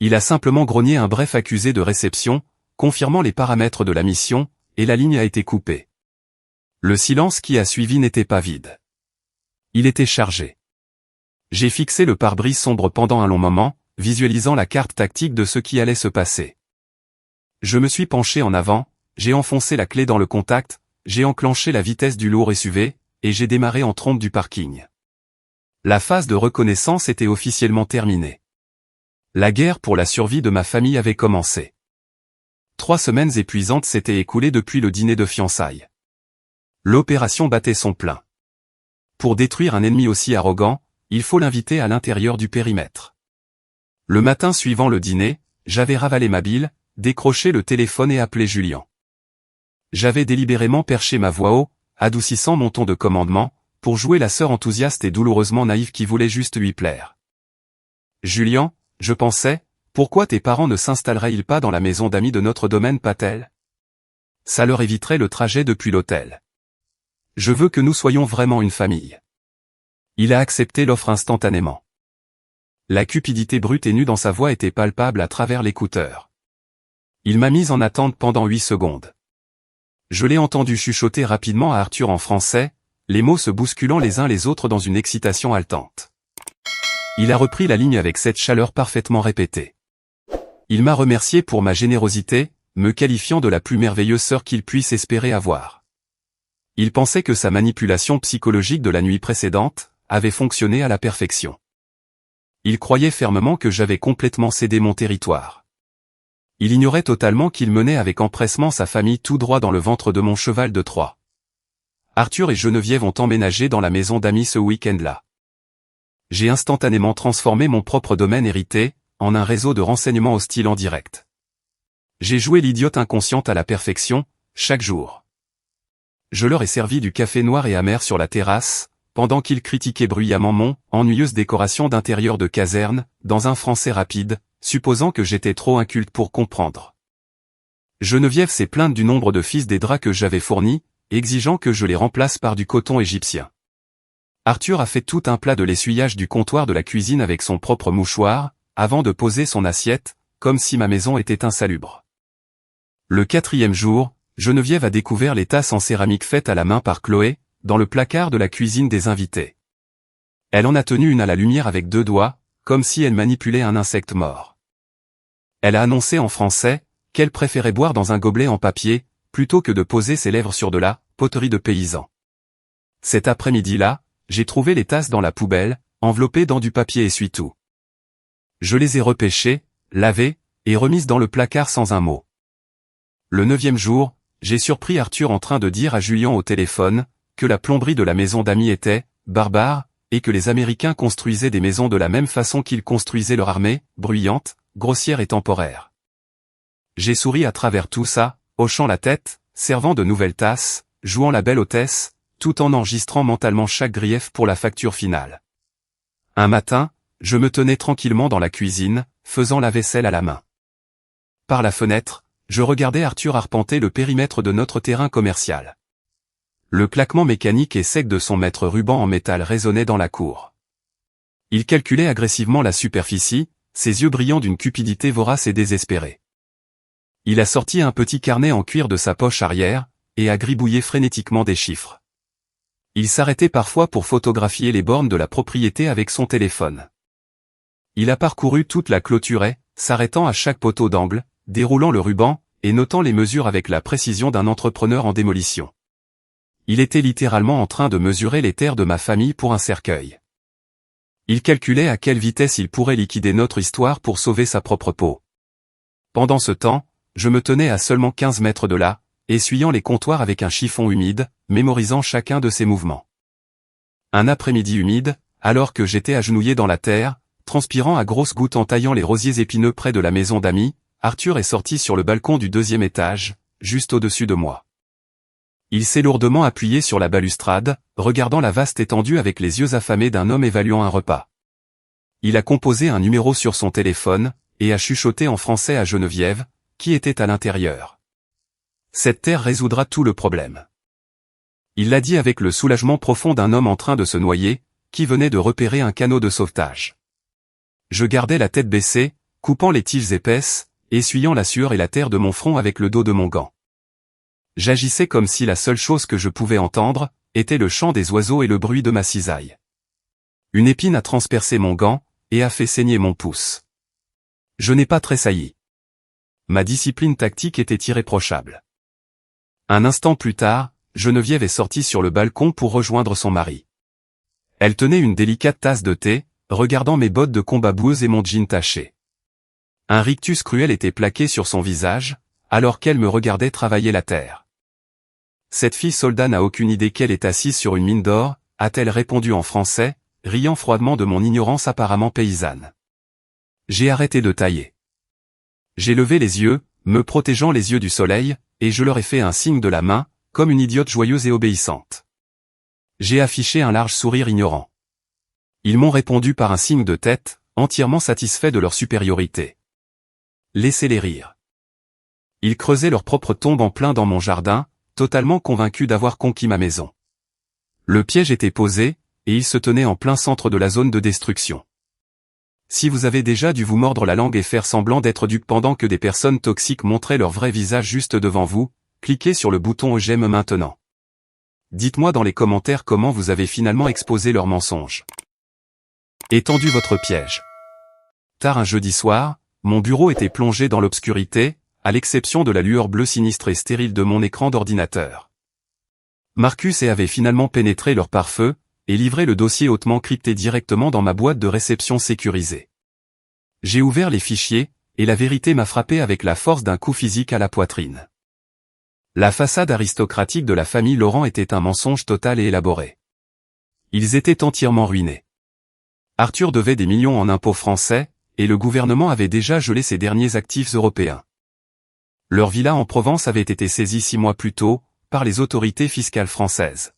Il a simplement grogné un bref accusé de réception, confirmant les paramètres de la mission, et la ligne a été coupée. Le silence qui a suivi n'était pas vide. Il était chargé. J'ai fixé le pare-brise sombre pendant un long moment, visualisant la carte tactique de ce qui allait se passer. Je me suis penché en avant, j'ai enfoncé la clé dans le contact, j'ai enclenché la vitesse du lourd SUV, et j'ai démarré en trompe du parking. La phase de reconnaissance était officiellement terminée. La guerre pour la survie de ma famille avait commencé. 3 semaines épuisantes s'étaient écoulées depuis le dîner de fiançailles. L'opération battait son plein. Pour détruire un ennemi aussi arrogant, il faut l'inviter à l'intérieur du périmètre. Le matin suivant le dîner, j'avais ravalé ma bile, décroché le téléphone et appelé Julien. J'avais délibérément perché ma voix haut, adoucissant mon ton de commandement, pour jouer la sœur enthousiaste et douloureusement naïve qui voulait juste lui plaire. Julien, je pensais, pourquoi tes parents ne s'installeraient-ils pas dans la maison d'amis de notre domaine Patel? Ça leur éviterait le trajet depuis l'hôtel. Je veux que nous soyons vraiment une famille. Il a accepté l'offre instantanément. La cupidité brute et nue dans sa voix était palpable à travers l'écouteur. Il m'a mise en attente pendant 8 secondes. Je l'ai entendu chuchoter rapidement à Arthur en français, les mots se bousculant les uns les autres dans une excitation haletante. Il a repris la ligne avec cette chaleur parfaitement répétée. Il m'a remercié pour ma générosité, me qualifiant de la plus merveilleuse sœur qu'il puisse espérer avoir. Il pensait que sa manipulation psychologique de la nuit précédente avait fonctionné à la perfection. Il croyait fermement que j'avais complètement cédé mon territoire. Il ignorait totalement qu'il menait avec empressement sa famille tout droit dans le ventre de mon cheval de Troie. Arthur et Geneviève ont emménagé dans la maison d'amis ce week-end-là. J'ai instantanément transformé mon propre domaine hérité en un réseau de renseignements hostiles en direct. J'ai joué l'idiote inconsciente à la perfection, chaque jour. Je leur ai servi du café noir et amer sur la terrasse, pendant qu'ils critiquaient bruyamment mon ennuyeuse décoration d'intérieur de caserne, dans un français rapide, supposant que j'étais trop inculte pour comprendre. Geneviève s'est plainte du nombre de fils des draps que j'avais fournis, exigeant que je les remplace par du coton égyptien. Arthur a fait tout un plat de l'essuyage du comptoir de la cuisine avec son propre mouchoir, avant de poser son assiette, comme si ma maison était insalubre. Le 4e jour, Geneviève a découvert les tasses en céramique faites à la main par Chloé, dans le placard de la cuisine des invités. Elle en a tenu une à la lumière avec 2 doigts, comme si elle manipulait un insecte mort. Elle a annoncé en français qu'elle préférait boire dans un gobelet en papier, plutôt que de poser ses lèvres sur de la poterie de paysan. Cet après-midi-là, j'ai trouvé les tasses dans la poubelle, enveloppées dans du papier essuie-tout. Je les ai repêchées, lavées, et remises dans le placard sans un mot. Le 9e jour, j'ai surpris Arthur en train de dire à Julien au téléphone que la plomberie de la maison d'amis était barbare, et que les Américains construisaient des maisons de la même façon qu'ils construisaient leur armée, bruyante, grossière et temporaire. J'ai souri à travers tout ça, hochant la tête, servant de nouvelles tasses, jouant la belle hôtesse, tout en enregistrant mentalement chaque grief pour la facture finale. Un matin, je me tenais tranquillement dans la cuisine, faisant la vaisselle à la main. Par la fenêtre, je regardais Arthur arpenter le périmètre de notre terrain commercial. Le claquement mécanique et sec de son mètre ruban en métal résonnait dans la cour. Il calculait agressivement la superficie, ses yeux brillant d'une cupidité vorace et désespérée. Il a sorti un petit carnet en cuir de sa poche arrière, et a gribouillé frénétiquement des chiffres. Il s'arrêtait parfois pour photographier les bornes de la propriété avec son téléphone. Il a parcouru toute la clôture, s'arrêtant à chaque poteau d'angle, déroulant le ruban, et notant les mesures avec la précision d'un entrepreneur en démolition. Il était littéralement en train de mesurer les terres de ma famille pour un cercueil. Il calculait à quelle vitesse il pourrait liquider notre histoire pour sauver sa propre peau. Pendant ce temps, je me tenais à seulement 15 mètres de là, essuyant les comptoirs avec un chiffon humide, mémorisant chacun de ses mouvements. Un après-midi humide, alors que j'étais agenouillé dans la terre, transpirant à grosses gouttes en taillant les rosiers épineux près de la maison d'amis, Arthur est sorti sur le balcon du 2e étage, juste au-dessus de moi. Il s'est lourdement appuyé sur la balustrade, regardant la vaste étendue avec les yeux affamés d'un homme évaluant un repas. Il a composé un numéro sur son téléphone, et a chuchoté en français à Geneviève, qui était à l'intérieur. Cette terre résoudra tout le problème. Il l'a dit avec le soulagement profond d'un homme en train de se noyer, qui venait de repérer un canot de sauvetage. Je gardais la tête baissée, coupant les tiges épaisses, essuyant la sueur et la terre de mon front avec le dos de mon gant. J'agissais comme si la seule chose que je pouvais entendre était le chant des oiseaux et le bruit de ma cisaille. Une épine a transpercé mon gant, et a fait saigner mon pouce. Je n'ai pas tressailli. Ma discipline tactique était irréprochable. Un instant plus tard, Geneviève est sortie sur le balcon pour rejoindre son mari. Elle tenait une délicate tasse de thé, regardant mes bottes de combat boueuses et mon jean taché. Un rictus cruel était plaqué sur son visage, alors qu'elle me regardait travailler la terre. Cette fille soldat n'a aucune idée qu'elle est assise sur une mine d'or, a-t-elle répondu en français, riant froidement de mon ignorance apparemment paysanne. J'ai arrêté de tailler. J'ai levé les yeux, me protégeant les yeux du soleil, et je leur ai fait un signe de la main, comme une idiote joyeuse et obéissante. J'ai affiché un large sourire ignorant. Ils m'ont répondu par un signe de tête, entièrement satisfaits de leur supériorité. Laissez-les rire. Ils creusaient leur propre tombe en plein dans mon jardin, totalement convaincus d'avoir conquis ma maison. Le piège était posé, et ils se tenaient en plein centre de la zone de destruction. Si vous avez déjà dû vous mordre la langue et faire semblant d'être dupe pendant que des personnes toxiques montraient leur vrai visage juste devant vous, cliquez sur le bouton j'aime maintenant. Dites-moi dans les commentaires comment vous avez finalement exposé leurs mensonges. Étendu votre piège. Tard un jeudi soir, mon bureau était plongé dans l'obscurité, à l'exception de la lueur bleue sinistre et stérile de mon écran d'ordinateur. Marcus avait finalement pénétré leur pare-feu, et livré le dossier hautement crypté directement dans ma boîte de réception sécurisée. J'ai ouvert les fichiers, et la vérité m'a frappé avec la force d'un coup physique à la poitrine. La façade aristocratique de la famille Laurent était un mensonge total et élaboré. Ils étaient entièrement ruinés. Arthur devait des millions en impôts français, et le gouvernement avait déjà gelé ses derniers actifs européens. Leur villa en Provence avait été saisie 6 mois plus tôt, par les autorités fiscales françaises.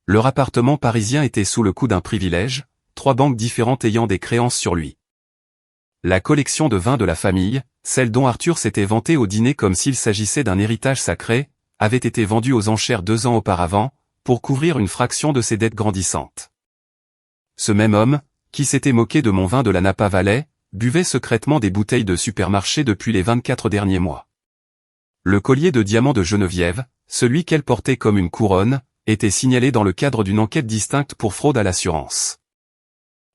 Leur appartement parisien était sous le coup d'un privilège, 3 banques différentes ayant des créances sur lui. La collection de vins de la famille, celle dont Arthur s'était vanté au dîner comme s'il s'agissait d'un héritage sacré, avait été vendue aux enchères 2 ans auparavant, pour couvrir une fraction de ses dettes grandissantes. Ce même homme, qui s'était moqué de mon vin de la Napa Valley, buvait secrètement des bouteilles de supermarché depuis les 24 derniers mois. Le collier de diamants de Geneviève, celui qu'elle portait comme une couronne, était signalé dans le cadre d'une enquête distincte pour fraude à l'assurance.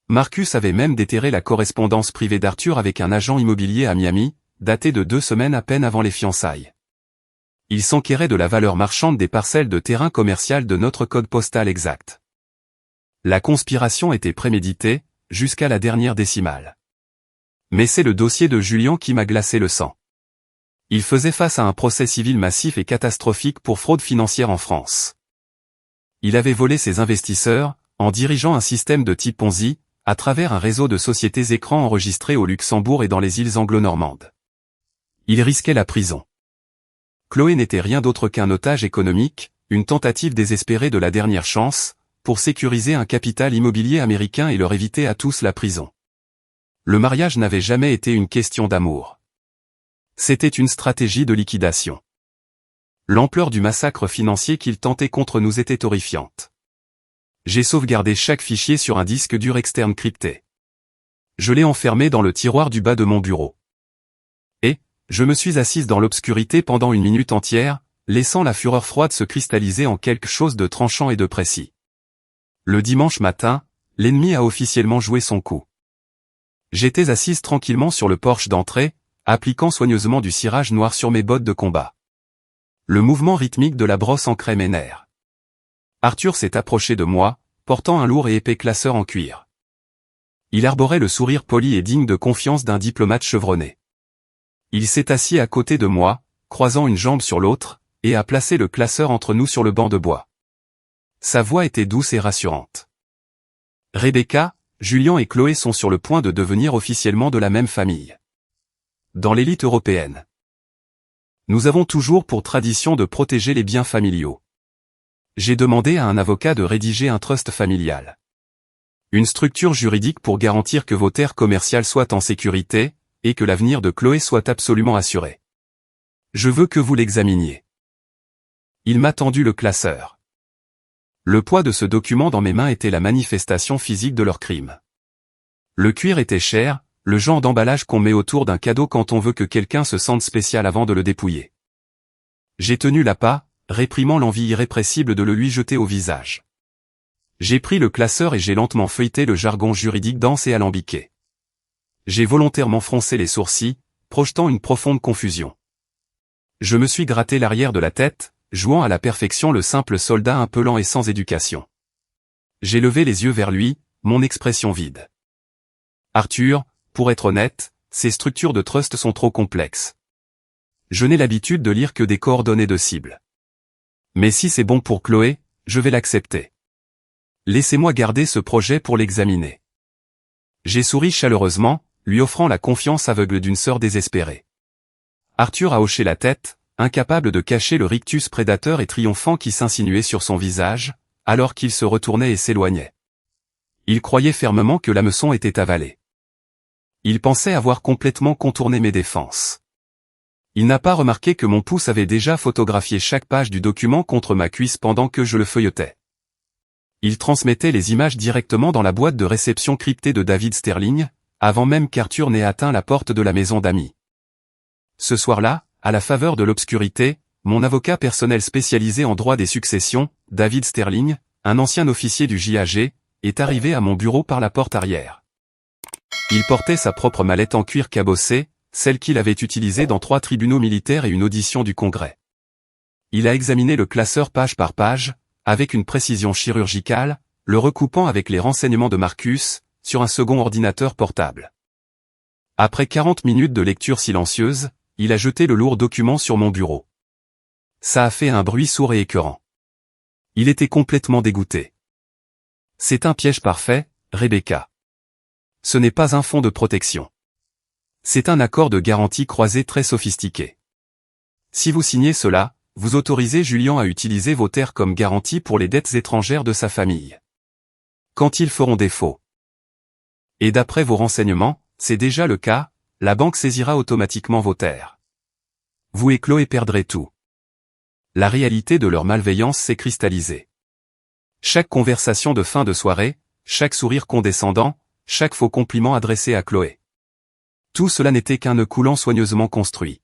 Marcus avait même déterré la correspondance privée d'Arthur avec un agent immobilier à Miami, datée de 2 semaines à peine avant les fiançailles. Il s'enquérait de la valeur marchande des parcelles de terrain commercial de notre code postal exact. La conspiration était préméditée, jusqu'à la dernière décimale. Mais c'est le dossier de Julien qui m'a glacé le sang. Il faisait face à un procès civil massif et catastrophique pour fraude financière en France. Il avait volé ses investisseurs, en dirigeant un système de type Ponzi, à travers un réseau de sociétés écrans enregistrées au Luxembourg et dans les îles anglo-normandes. Il risquait la prison. Chloé n'était rien d'autre qu'un otage économique, une tentative désespérée de la dernière chance, pour sécuriser un capital immobilier américain et leur éviter à tous la prison. Le mariage n'avait jamais été une question d'amour. C'était une stratégie de liquidation. L'ampleur du massacre financier qu'il tentait contre nous était horrifiante. J'ai sauvegardé chaque fichier sur un disque dur externe crypté. Je l'ai enfermé dans le tiroir du bas de mon bureau. Et, je me suis assise dans l'obscurité pendant 1 minute entière, laissant la fureur froide se cristalliser en quelque chose de tranchant et de précis. Le dimanche matin, l'ennemi a officiellement joué son coup. J'étais assise tranquillement sur le porche d'entrée, appliquant soigneusement du cirage noir sur mes bottes de combat. Le mouvement rythmique de la brosse ancrait mes nerfs. Arthur s'est approché de moi, portant un lourd et épais classeur en cuir. Il arborait le sourire poli et digne de confiance d'un diplomate chevronné. Il s'est assis à côté de moi, croisant une jambe sur l'autre, et a placé le classeur entre nous sur le banc de bois. Sa voix était douce et rassurante. Rebecca, Julien et Chloé sont sur le point de devenir officiellement de la même famille. Dans l'élite européenne. Nous avons toujours pour tradition de protéger les biens familiaux. J'ai demandé à un avocat de rédiger un trust familial. Une structure juridique pour garantir que vos terres commerciales soient en sécurité, et que l'avenir de Chloé soit absolument assuré. Je veux que vous l'examiniez. Il m'a tendu le classeur. Le poids de ce document dans mes mains était la manifestation physique de leur crime. Le cuir était cher, le genre d'emballage qu'on met autour d'un cadeau quand on veut que quelqu'un se sente spécial avant de le dépouiller. J'ai tenu l'appât, réprimant l'envie irrépressible de le lui jeter au visage. J'ai pris le classeur et j'ai lentement feuilleté le jargon juridique dense et alambiqué. J'ai volontairement froncé les sourcils, projetant une profonde confusion. Je me suis gratté l'arrière de la tête, jouant à la perfection le simple soldat un peu lent et sans éducation. J'ai levé les yeux vers lui, mon expression vide. Arthur, pour être honnête, ces structures de trust sont trop complexes. Je n'ai l'habitude de lire que des coordonnées de cible. Mais si c'est bon pour Chloé, je vais l'accepter. Laissez-moi garder ce projet pour l'examiner. J'ai souri chaleureusement, lui offrant la confiance aveugle d'une sœur désespérée. Arthur a hoché la tête, incapable de cacher le rictus prédateur et triomphant qui s'insinuait sur son visage, alors qu'il se retournait et s'éloignait. Il croyait fermement que l'hameçon était avalé. Il pensait avoir complètement contourné mes défenses. Il n'a pas remarqué que mon pouce avait déjà photographié chaque page du document contre ma cuisse pendant que je le feuilletais. Il transmettait les images directement dans la boîte de réception cryptée de David Sterling, avant même qu'Arthur n'ait atteint la porte de la maison d'amis. Ce soir-là, à la faveur de l'obscurité, mon avocat personnel spécialisé en droit des successions, David Sterling, un ancien officier du JAG, est arrivé à mon bureau par la porte arrière. Il portait sa propre mallette en cuir cabossé, celle qu'il avait utilisée dans 3 tribunaux militaires et une audition du Congrès. Il a examiné le classeur page par page, avec une précision chirurgicale, le recoupant avec les renseignements de Marcus, sur un second ordinateur portable. Après 40 minutes de lecture silencieuse, il a jeté le lourd document sur mon bureau. Ça a fait un bruit sourd et écœurant. Il était complètement dégoûté. C'est un piège parfait, Rebecca. Ce n'est pas un fonds de protection. C'est un accord de garantie croisé très sophistiqué. Si vous signez cela, vous autorisez Julian à utiliser vos terres comme garantie pour les dettes étrangères de sa famille. Quand ils feront défaut. Et d'après vos renseignements, c'est déjà le cas, la banque saisira automatiquement vos terres. Vous et Chloé perdrez tout. La réalité de leur malveillance s'est cristallisée. Chaque conversation de fin de soirée, chaque sourire condescendant, chaque faux compliment adressé à Chloé. Tout cela n'était qu'un nœud coulant soigneusement construit.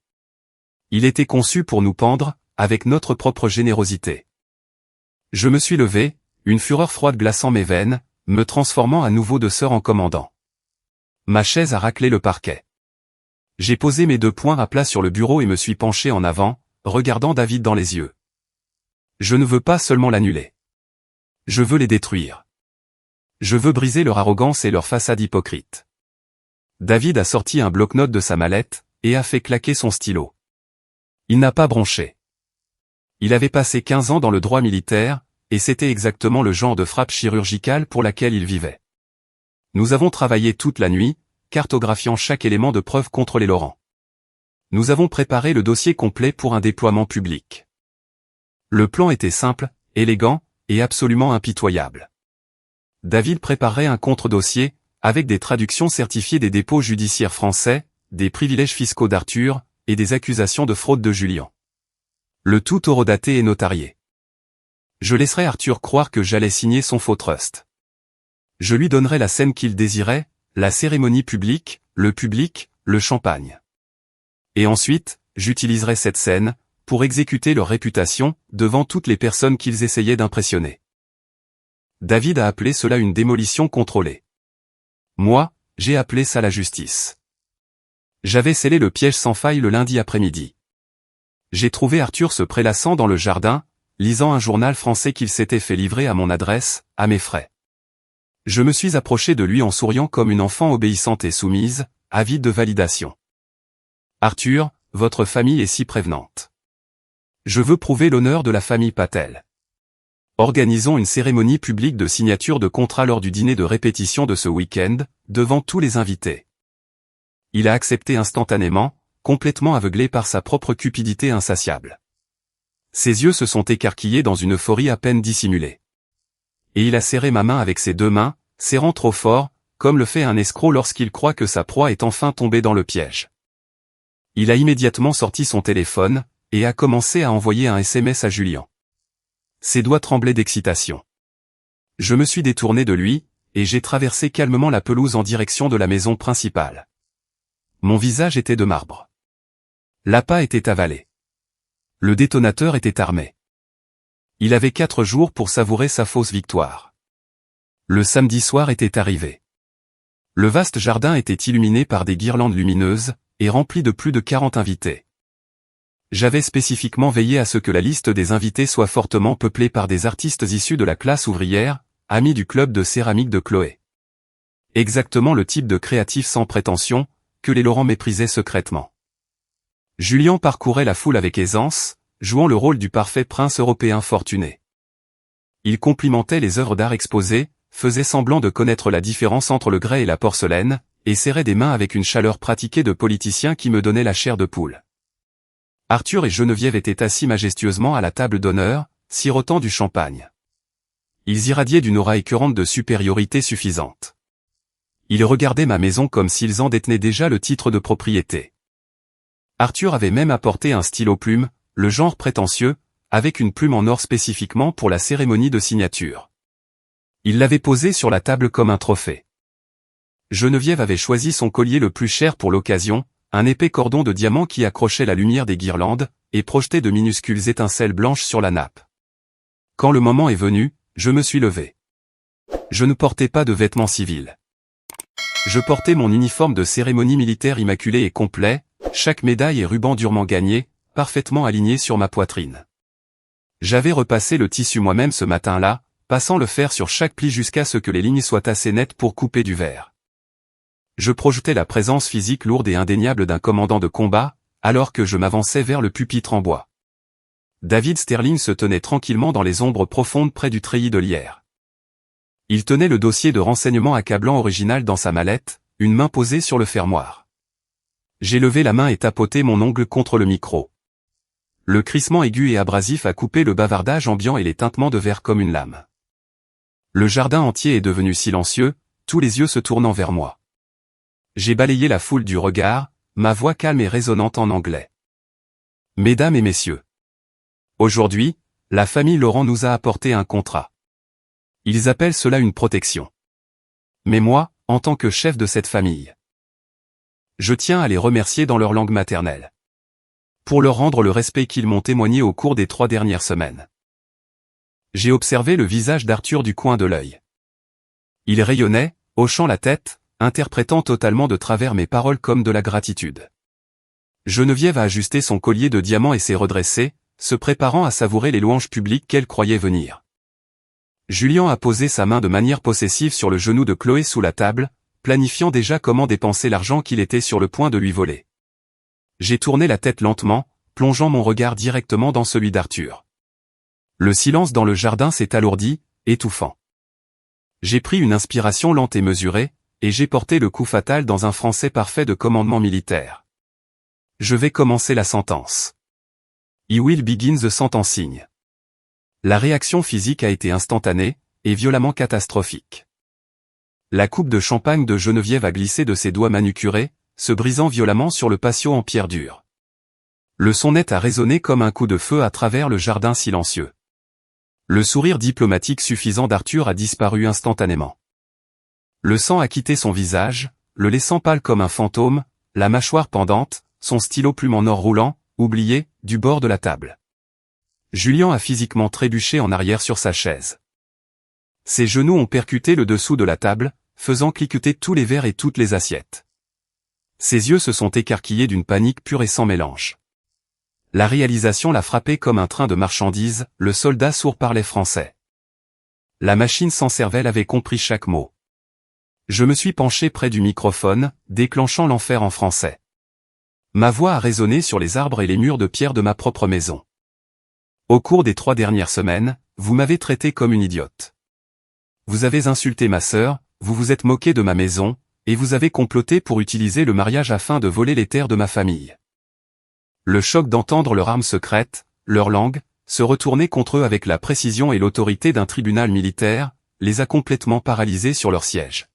Il était conçu pour nous pendre, avec notre propre générosité. Je me suis levé, une fureur froide glaçant mes veines, me transformant à nouveau de sœur en commandant. Ma chaise a raclé le parquet. J'ai posé mes 2 poings à plat sur le bureau et me suis penché en avant, regardant David dans les yeux. Je ne veux pas seulement l'annuler. Je veux les détruire. Je veux briser leur arrogance et leur façade hypocrite. David a sorti un bloc-notes de sa mallette, et a fait claquer son stylo. Il n'a pas bronché. Il avait passé 15 ans dans le droit militaire, et c'était exactement le genre de frappe chirurgicale pour laquelle il vivait. Nous avons travaillé toute la nuit, cartographiant chaque élément de preuve contre les Laurent. Nous avons préparé le dossier complet pour un déploiement public. Le plan était simple, élégant, et absolument impitoyable. David préparerait un contre-dossier, avec des traductions certifiées des dépôts judiciaires français, des privilèges fiscaux d'Arthur, et des accusations de fraude de Julian. Le tout horodaté et notarié. Je laisserai Arthur croire que j'allais signer son faux trust. Je lui donnerai la scène qu'il désirait, la cérémonie publique, le champagne. Et ensuite, j'utiliserai cette scène, pour exécuter leur réputation, devant toutes les personnes qu'ils essayaient d'impressionner. David a appelé cela une démolition contrôlée. Moi, j'ai appelé ça la justice. J'avais scellé le piège sans faille le lundi après-midi. J'ai trouvé Arthur se prélassant dans le jardin, lisant un journal français qu'il s'était fait livrer à mon adresse, à mes frais. Je me suis approché de lui en souriant comme une enfant obéissante et soumise, avide de validation. Arthur, votre famille est si prévenante. Je veux prouver l'honneur de la famille Patel. Organisons une cérémonie publique de signature de contrat lors du dîner de répétition de ce week-end, devant tous les invités. Il a accepté instantanément, complètement aveuglé par sa propre cupidité insatiable. Ses yeux se sont écarquillés dans une euphorie à peine dissimulée. Et il a serré ma main avec ses 2 mains, serrant trop fort, comme le fait un escroc lorsqu'il croit que sa proie est enfin tombée dans le piège. Il a immédiatement sorti son téléphone, et a commencé à envoyer un SMS à Julian. Ses doigts tremblaient d'excitation. Je me suis détourné de lui, et j'ai traversé calmement la pelouse en direction de la maison principale. Mon visage était de marbre. L'appât était avalé. Le détonateur était armé. Il avait 4 jours pour savourer sa fausse victoire. Le samedi soir était arrivé. Le vaste jardin était illuminé par des guirlandes lumineuses, et rempli de plus de 40 invités. J'avais spécifiquement veillé à ce que la liste des invités soit fortement peuplée par des artistes issus de la classe ouvrière, amis du club de céramique de Chloé. Exactement le type de créatif sans prétention, que les Laurent méprisaient secrètement. Julian parcourait la foule avec aisance, jouant le rôle du parfait prince européen fortuné. Il complimentait les œuvres d'art exposées, faisait semblant de connaître la différence entre le grès et la porcelaine, et serrait des mains avec une chaleur pratiquée de politicien qui me donnait la chair de poule. Arthur et Geneviève étaient assis majestueusement à la table d'honneur, sirotant du champagne. Ils irradiaient d'une aura écœurante de supériorité suffisante. Ils regardaient ma maison comme s'ils en détenaient déjà le titre de propriété. Arthur avait même apporté un stylo-plume, le genre prétentieux, avec une plume en or spécifiquement pour la cérémonie de signature. Il l'avait posé sur la table comme un trophée. Geneviève avait choisi son collier le plus cher pour l'occasion, un épais cordon de diamant qui accrochait la lumière des guirlandes, et projetait de minuscules étincelles blanches sur la nappe. Quand le moment est venu, je me suis levé. Je ne portais pas de vêtements civils. Je portais mon uniforme de cérémonie militaire immaculé et complet, chaque médaille et ruban durement gagné, parfaitement aligné sur ma poitrine. J'avais repassé le tissu moi-même ce matin-là, passant le fer sur chaque pli jusqu'à ce que les lignes soient assez nettes pour couper du verre. Je projetais la présence physique lourde et indéniable d'un commandant de combat, alors que je m'avançais vers le pupitre en bois. David Sterling se tenait tranquillement dans les ombres profondes près du treillis de lierre. Il tenait le dossier de renseignement accablant original dans sa mallette, une main posée sur le fermoir. J'ai levé la main et tapoté mon ongle contre le micro. Le crissement aigu et abrasif a coupé le bavardage ambiant et les tintements de verre comme une lame. Le jardin entier est devenu silencieux, tous les yeux se tournant vers moi. J'ai balayé la foule du regard, ma voix calme et résonnante en anglais. Mesdames et messieurs. Aujourd'hui, la famille Laurent nous a apporté un contrat. Ils appellent cela une protection. Mais moi, en tant que chef de cette famille, je tiens à les remercier dans leur langue maternelle. Pour leur rendre le respect qu'ils m'ont témoigné au cours des 3 dernières semaines. J'ai observé le visage d'Arthur du coin de l'œil. Il rayonnait, hochant la tête, interprétant totalement de travers mes paroles comme de la gratitude. Geneviève a ajusté son collier de diamants et s'est redressée, se préparant à savourer les louanges publiques qu'elle croyait venir. Julien a posé sa main de manière possessive sur le genou de Chloé sous la table, planifiant déjà comment dépenser l'argent qu'il était sur le point de lui voler. J'ai tourné la tête lentement, plongeant mon regard directement dans celui d'Arthur. Le silence dans le jardin s'est alourdi, étouffant. J'ai pris une inspiration lente et mesurée, et j'ai porté le coup fatal dans un français parfait de commandement militaire. Je vais commencer la sentence. I will begin the sentencing. La réaction physique a été instantanée, et violemment catastrophique. La coupe de champagne de Geneviève a glissé de ses doigts manucurés, se brisant violemment sur le patio en pierre dure. Le son net a résonné comme un coup de feu à travers le jardin silencieux. Le sourire diplomatique suffisant d'Arthur a disparu instantanément. Le sang a quitté son visage, le laissant pâle comme un fantôme, la mâchoire pendante, son stylo plume en or roulant, oublié, du bord de la table. Julien a physiquement trébuché en arrière sur sa chaise. Ses genoux ont percuté le dessous de la table, faisant cliqueter tous les verres et toutes les assiettes. Ses yeux se sont écarquillés d'une panique pure et sans mélange. La réalisation l'a frappé comme un train de marchandises, le soldat sourd parlait français. La machine sans cervelle avait compris chaque mot. Je me suis penché près du microphone, déclenchant l'enfer en français. Ma voix a résonné sur les arbres et les murs de pierre de ma propre maison. Au cours des 3 dernières semaines, vous m'avez traité comme une idiote. Vous avez insulté ma sœur, vous vous êtes moqué de ma maison, et vous avez comploté pour utiliser le mariage afin de voler les terres de ma famille. Le choc d'entendre leurs armes secrètes, leur langue, se retourner contre eux avec la précision et l'autorité d'un tribunal militaire, les a complètement paralysés sur leur siège.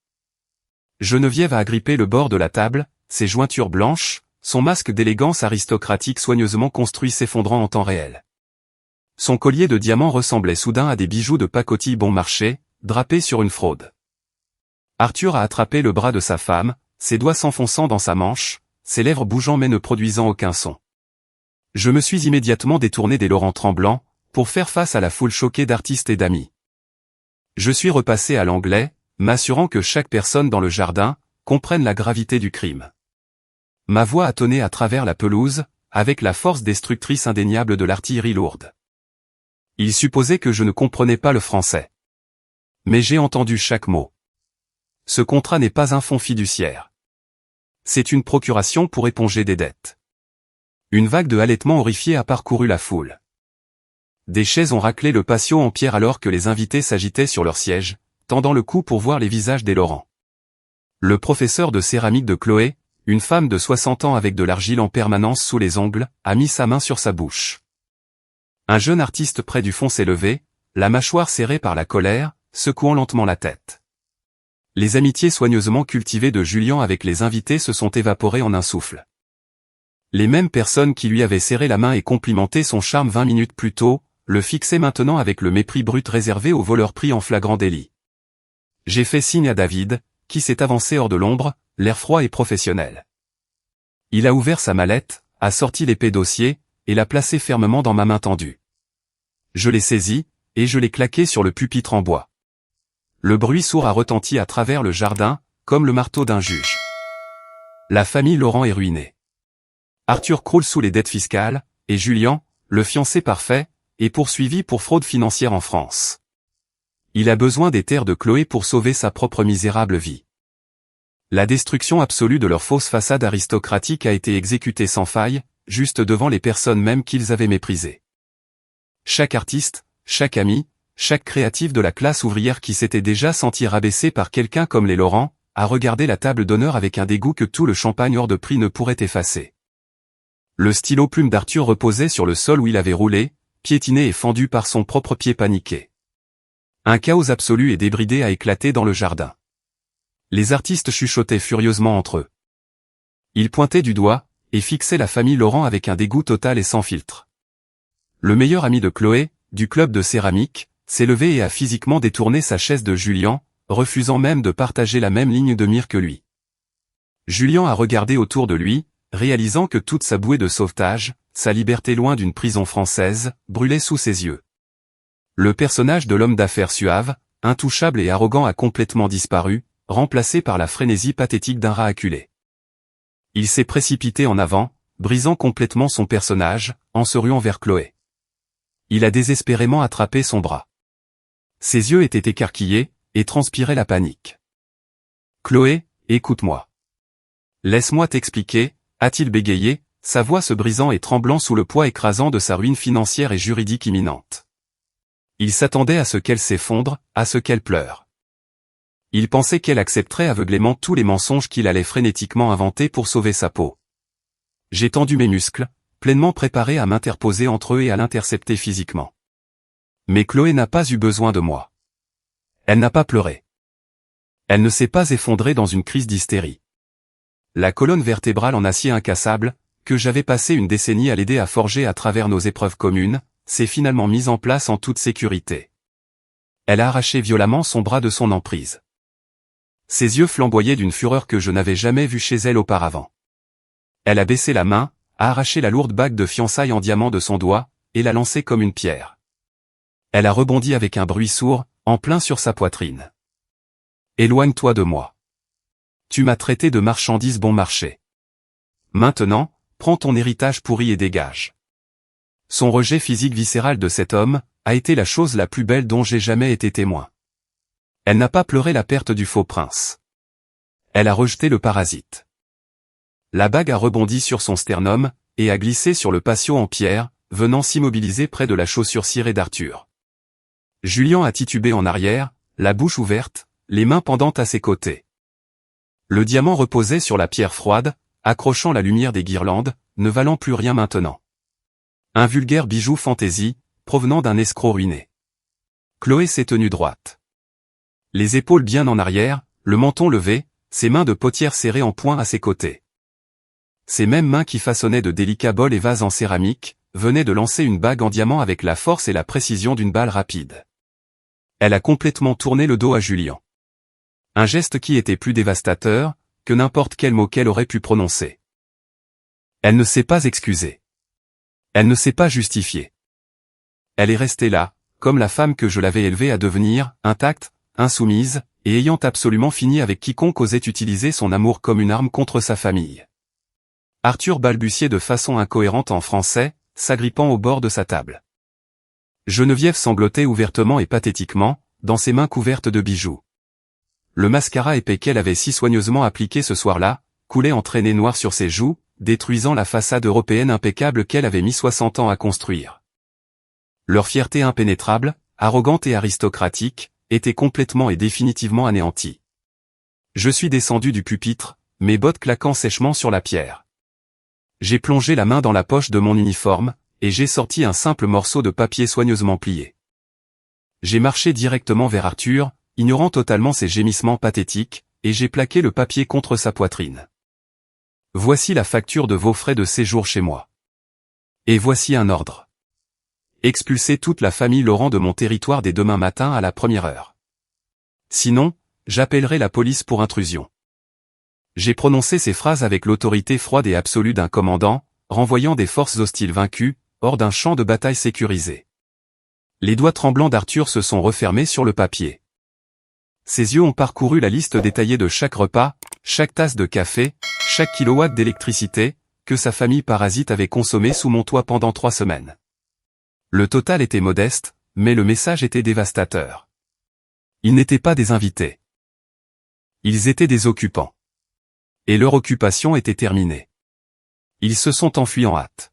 Geneviève a agrippé le bord de la table, ses jointures blanches, son masque d'élégance aristocratique soigneusement construit s'effondrant en temps réel. Son collier de diamants ressemblait soudain à des bijoux de pacotille bon marché, drapés sur une fraude. Arthur a attrapé le bras de sa femme, ses doigts s'enfonçant dans sa manche, ses lèvres bougeant mais ne produisant aucun son. Je me suis immédiatement détourné des Laurent tremblants, pour faire face à la foule choquée d'artistes et d'amis. Je suis repassé à l'anglais, m'assurant que chaque personne dans le jardin comprenne la gravité du crime. Ma voix a tonné à travers la pelouse, avec la force destructrice indéniable de l'artillerie lourde. Il supposait que je ne comprenais pas le français. Mais j'ai entendu chaque mot. Ce contrat n'est pas un fonds fiduciaire. C'est une procuration pour éponger des dettes. Une vague de halètements horrifiés a parcouru la foule. Des chaises ont raclé le patio en pierre alors que les invités s'agitaient sur leur siège, tendant le cou pour voir les visages des Laurent. Le professeur de céramique de Chloé, une femme de 60 ans avec de l'argile en permanence sous les ongles, a mis sa main sur sa bouche. Un jeune artiste près du fond s'est levé, la mâchoire serrée par la colère, secouant lentement la tête. Les amitiés soigneusement cultivées de Julien avec les invités se sont évaporées en un souffle. Les mêmes personnes qui lui avaient serré la main et complimenté son charme 20 minutes plus tôt, le fixaient maintenant avec le mépris brut réservé aux voleurs pris en flagrant délit. J'ai fait signe à David, qui s'est avancé hors de l'ombre, l'air froid et professionnel. Il a ouvert sa mallette, a sorti l'épée dossier, et l'a placée fermement dans ma main tendue. Je l'ai saisie, et je l'ai claquée sur le pupitre en bois. Le bruit sourd a retenti à travers le jardin, comme le marteau d'un juge. La famille Laurent est ruinée. Arthur croule sous les dettes fiscales, et Julien, le fiancé parfait, est poursuivi pour fraude financière en France. Il a besoin des terres de Chloé pour sauver sa propre misérable vie. La destruction absolue de leur fausse façade aristocratique a été exécutée sans faille, juste devant les personnes mêmes qu'ils avaient méprisées. Chaque artiste, chaque ami, chaque créatif de la classe ouvrière qui s'était déjà senti rabaissé par quelqu'un comme les Laurent, a regardé la table d'honneur avec un dégoût que tout le champagne hors de prix ne pourrait effacer. Le stylo plume d'Arthur reposait sur le sol où il avait roulé, piétiné et fendu par son propre pied paniqué. Un chaos absolu et débridé a éclaté dans le jardin. Les artistes chuchotaient furieusement entre eux. Ils pointaient du doigt, et fixaient la famille Laurent avec un dégoût total et sans filtre. Le meilleur ami de Chloé, du club de céramique, s'est levé et a physiquement détourné sa chaise de Julien, refusant même de partager la même ligne de mire que lui. Julien a regardé autour de lui, réalisant que toute sa bouée de sauvetage, sa liberté loin d'une prison française, brûlait sous ses yeux. Le personnage de l'homme d'affaires suave, intouchable et arrogant a complètement disparu, remplacé par la frénésie pathétique d'un rat acculé. Il s'est précipité en avant, brisant complètement son personnage, en se ruant vers Chloé. Il a désespérément attrapé son bras. Ses yeux étaient écarquillés, et transpiraient la panique. « Chloé, écoute-moi. Laisse-moi t'expliquer », a-t-il bégayé, sa voix se brisant et tremblant sous le poids écrasant de sa ruine financière et juridique imminente. Il s'attendait à ce qu'elle s'effondre, à ce qu'elle pleure. Il pensait qu'elle accepterait aveuglément tous les mensonges qu'il allait frénétiquement inventer pour sauver sa peau. J'ai tendu mes muscles, pleinement préparé à m'interposer entre eux et à l'intercepter physiquement. Mais Chloé n'a pas eu besoin de moi. Elle n'a pas pleuré. Elle ne s'est pas effondrée dans une crise d'hystérie. La colonne vertébrale en acier incassable, que j'avais passé une décennie à l'aider à forger à travers nos épreuves communes, s'est finalement mise en place en toute sécurité. Elle a arraché violemment son bras de son emprise. Ses yeux flamboyaient d'une fureur que je n'avais jamais vue chez elle auparavant. Elle a baissé la main, a arraché la lourde bague de fiançailles en diamant de son doigt, et l'a lancée comme une pierre. Elle a rebondi avec un bruit sourd, en plein sur sa poitrine. « Éloigne-toi de moi. Tu m'as traité de marchandise bon marché. Maintenant, prends ton héritage pourri et dégage. » Son rejet physique viscéral de cet homme a été la chose la plus belle dont j'ai jamais été témoin. Elle n'a pas pleuré la perte du faux prince. Elle a rejeté le parasite. La bague a rebondi sur son sternum, et a glissé sur le patio en pierre, venant s'immobiliser près de la chaussure cirée d'Arthur. Julien a titubé en arrière, la bouche ouverte, les mains pendantes à ses côtés. Le diamant reposait sur la pierre froide, accrochant la lumière des guirlandes, ne valant plus rien maintenant. Un vulgaire bijou fantaisie, provenant d'un escroc ruiné. Chloé s'est tenue droite. Les épaules bien en arrière, le menton levé, ses mains de potière serrées en poing à ses côtés. Ces mêmes mains qui façonnaient de délicats bols et vases en céramique, venaient de lancer une bague en diamant avec la force et la précision d'une balle rapide. Elle a complètement tourné le dos à Julien. Un geste qui était plus dévastateur que n'importe quel mot qu'elle aurait pu prononcer. Elle ne s'est pas excusée. Elle ne s'est pas justifiée. Elle est restée là, comme la femme que je l'avais élevée à devenir, intacte, insoumise, et ayant absolument fini avec quiconque osait utiliser son amour comme une arme contre sa famille. Arthur balbutiait de façon incohérente en français, s'agrippant au bord de sa table. Geneviève sanglotait ouvertement et pathétiquement, dans ses mains couvertes de bijoux. Le mascara épais qu'elle avait si soigneusement appliqué ce soir-là, coulait en traînées noires sur ses joues, détruisant la façade européenne impeccable qu'elle avait mis 60 ans à construire. Leur fierté impénétrable, arrogante et aristocratique, était complètement et définitivement anéantie. Je suis descendu du pupitre, mes bottes claquant sèchement sur la pierre. J'ai plongé la main dans la poche de mon uniforme, et j'ai sorti un simple morceau de papier soigneusement plié. J'ai marché directement vers Arthur, ignorant totalement ses gémissements pathétiques, et j'ai plaqué le papier contre sa poitrine. Voici la facture de vos frais de séjour chez moi. Et voici un ordre. Expulsez toute la famille Laurent de mon territoire dès demain matin à la première heure. Sinon, j'appellerai la police pour intrusion. J'ai prononcé ces phrases avec l'autorité froide et absolue d'un commandant, renvoyant des forces hostiles vaincues, hors d'un champ de bataille sécurisé. Les doigts tremblants d'Arthur se sont refermés sur le papier. Ses yeux ont parcouru la liste détaillée de chaque repas, chaque tasse de café, chaque kilowatt d'électricité, que sa famille parasite avait consommé sous mon toit pendant 3 semaines. Le total était modeste, mais le message était dévastateur. Ils n'étaient pas des invités. Ils étaient des occupants. Et leur occupation était terminée. Ils se sont enfuis en hâte.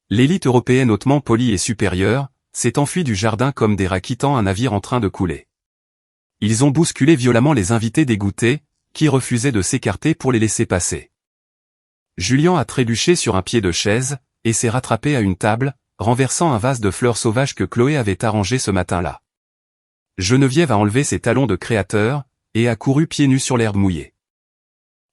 L'élite européenne hautement polie et supérieure, s'est enfuie du jardin comme des rats quittant un navire en train de couler. Ils ont bousculé violemment les invités dégoûtés, qui refusaient de s'écarter pour les laisser passer. Julien a trébuché sur un pied de chaise, et s'est rattrapé à une table, renversant un vase de fleurs sauvages que Chloé avait arrangé ce matin-là. Geneviève a enlevé ses talons de créateur, et a couru pieds nus sur l'herbe mouillée.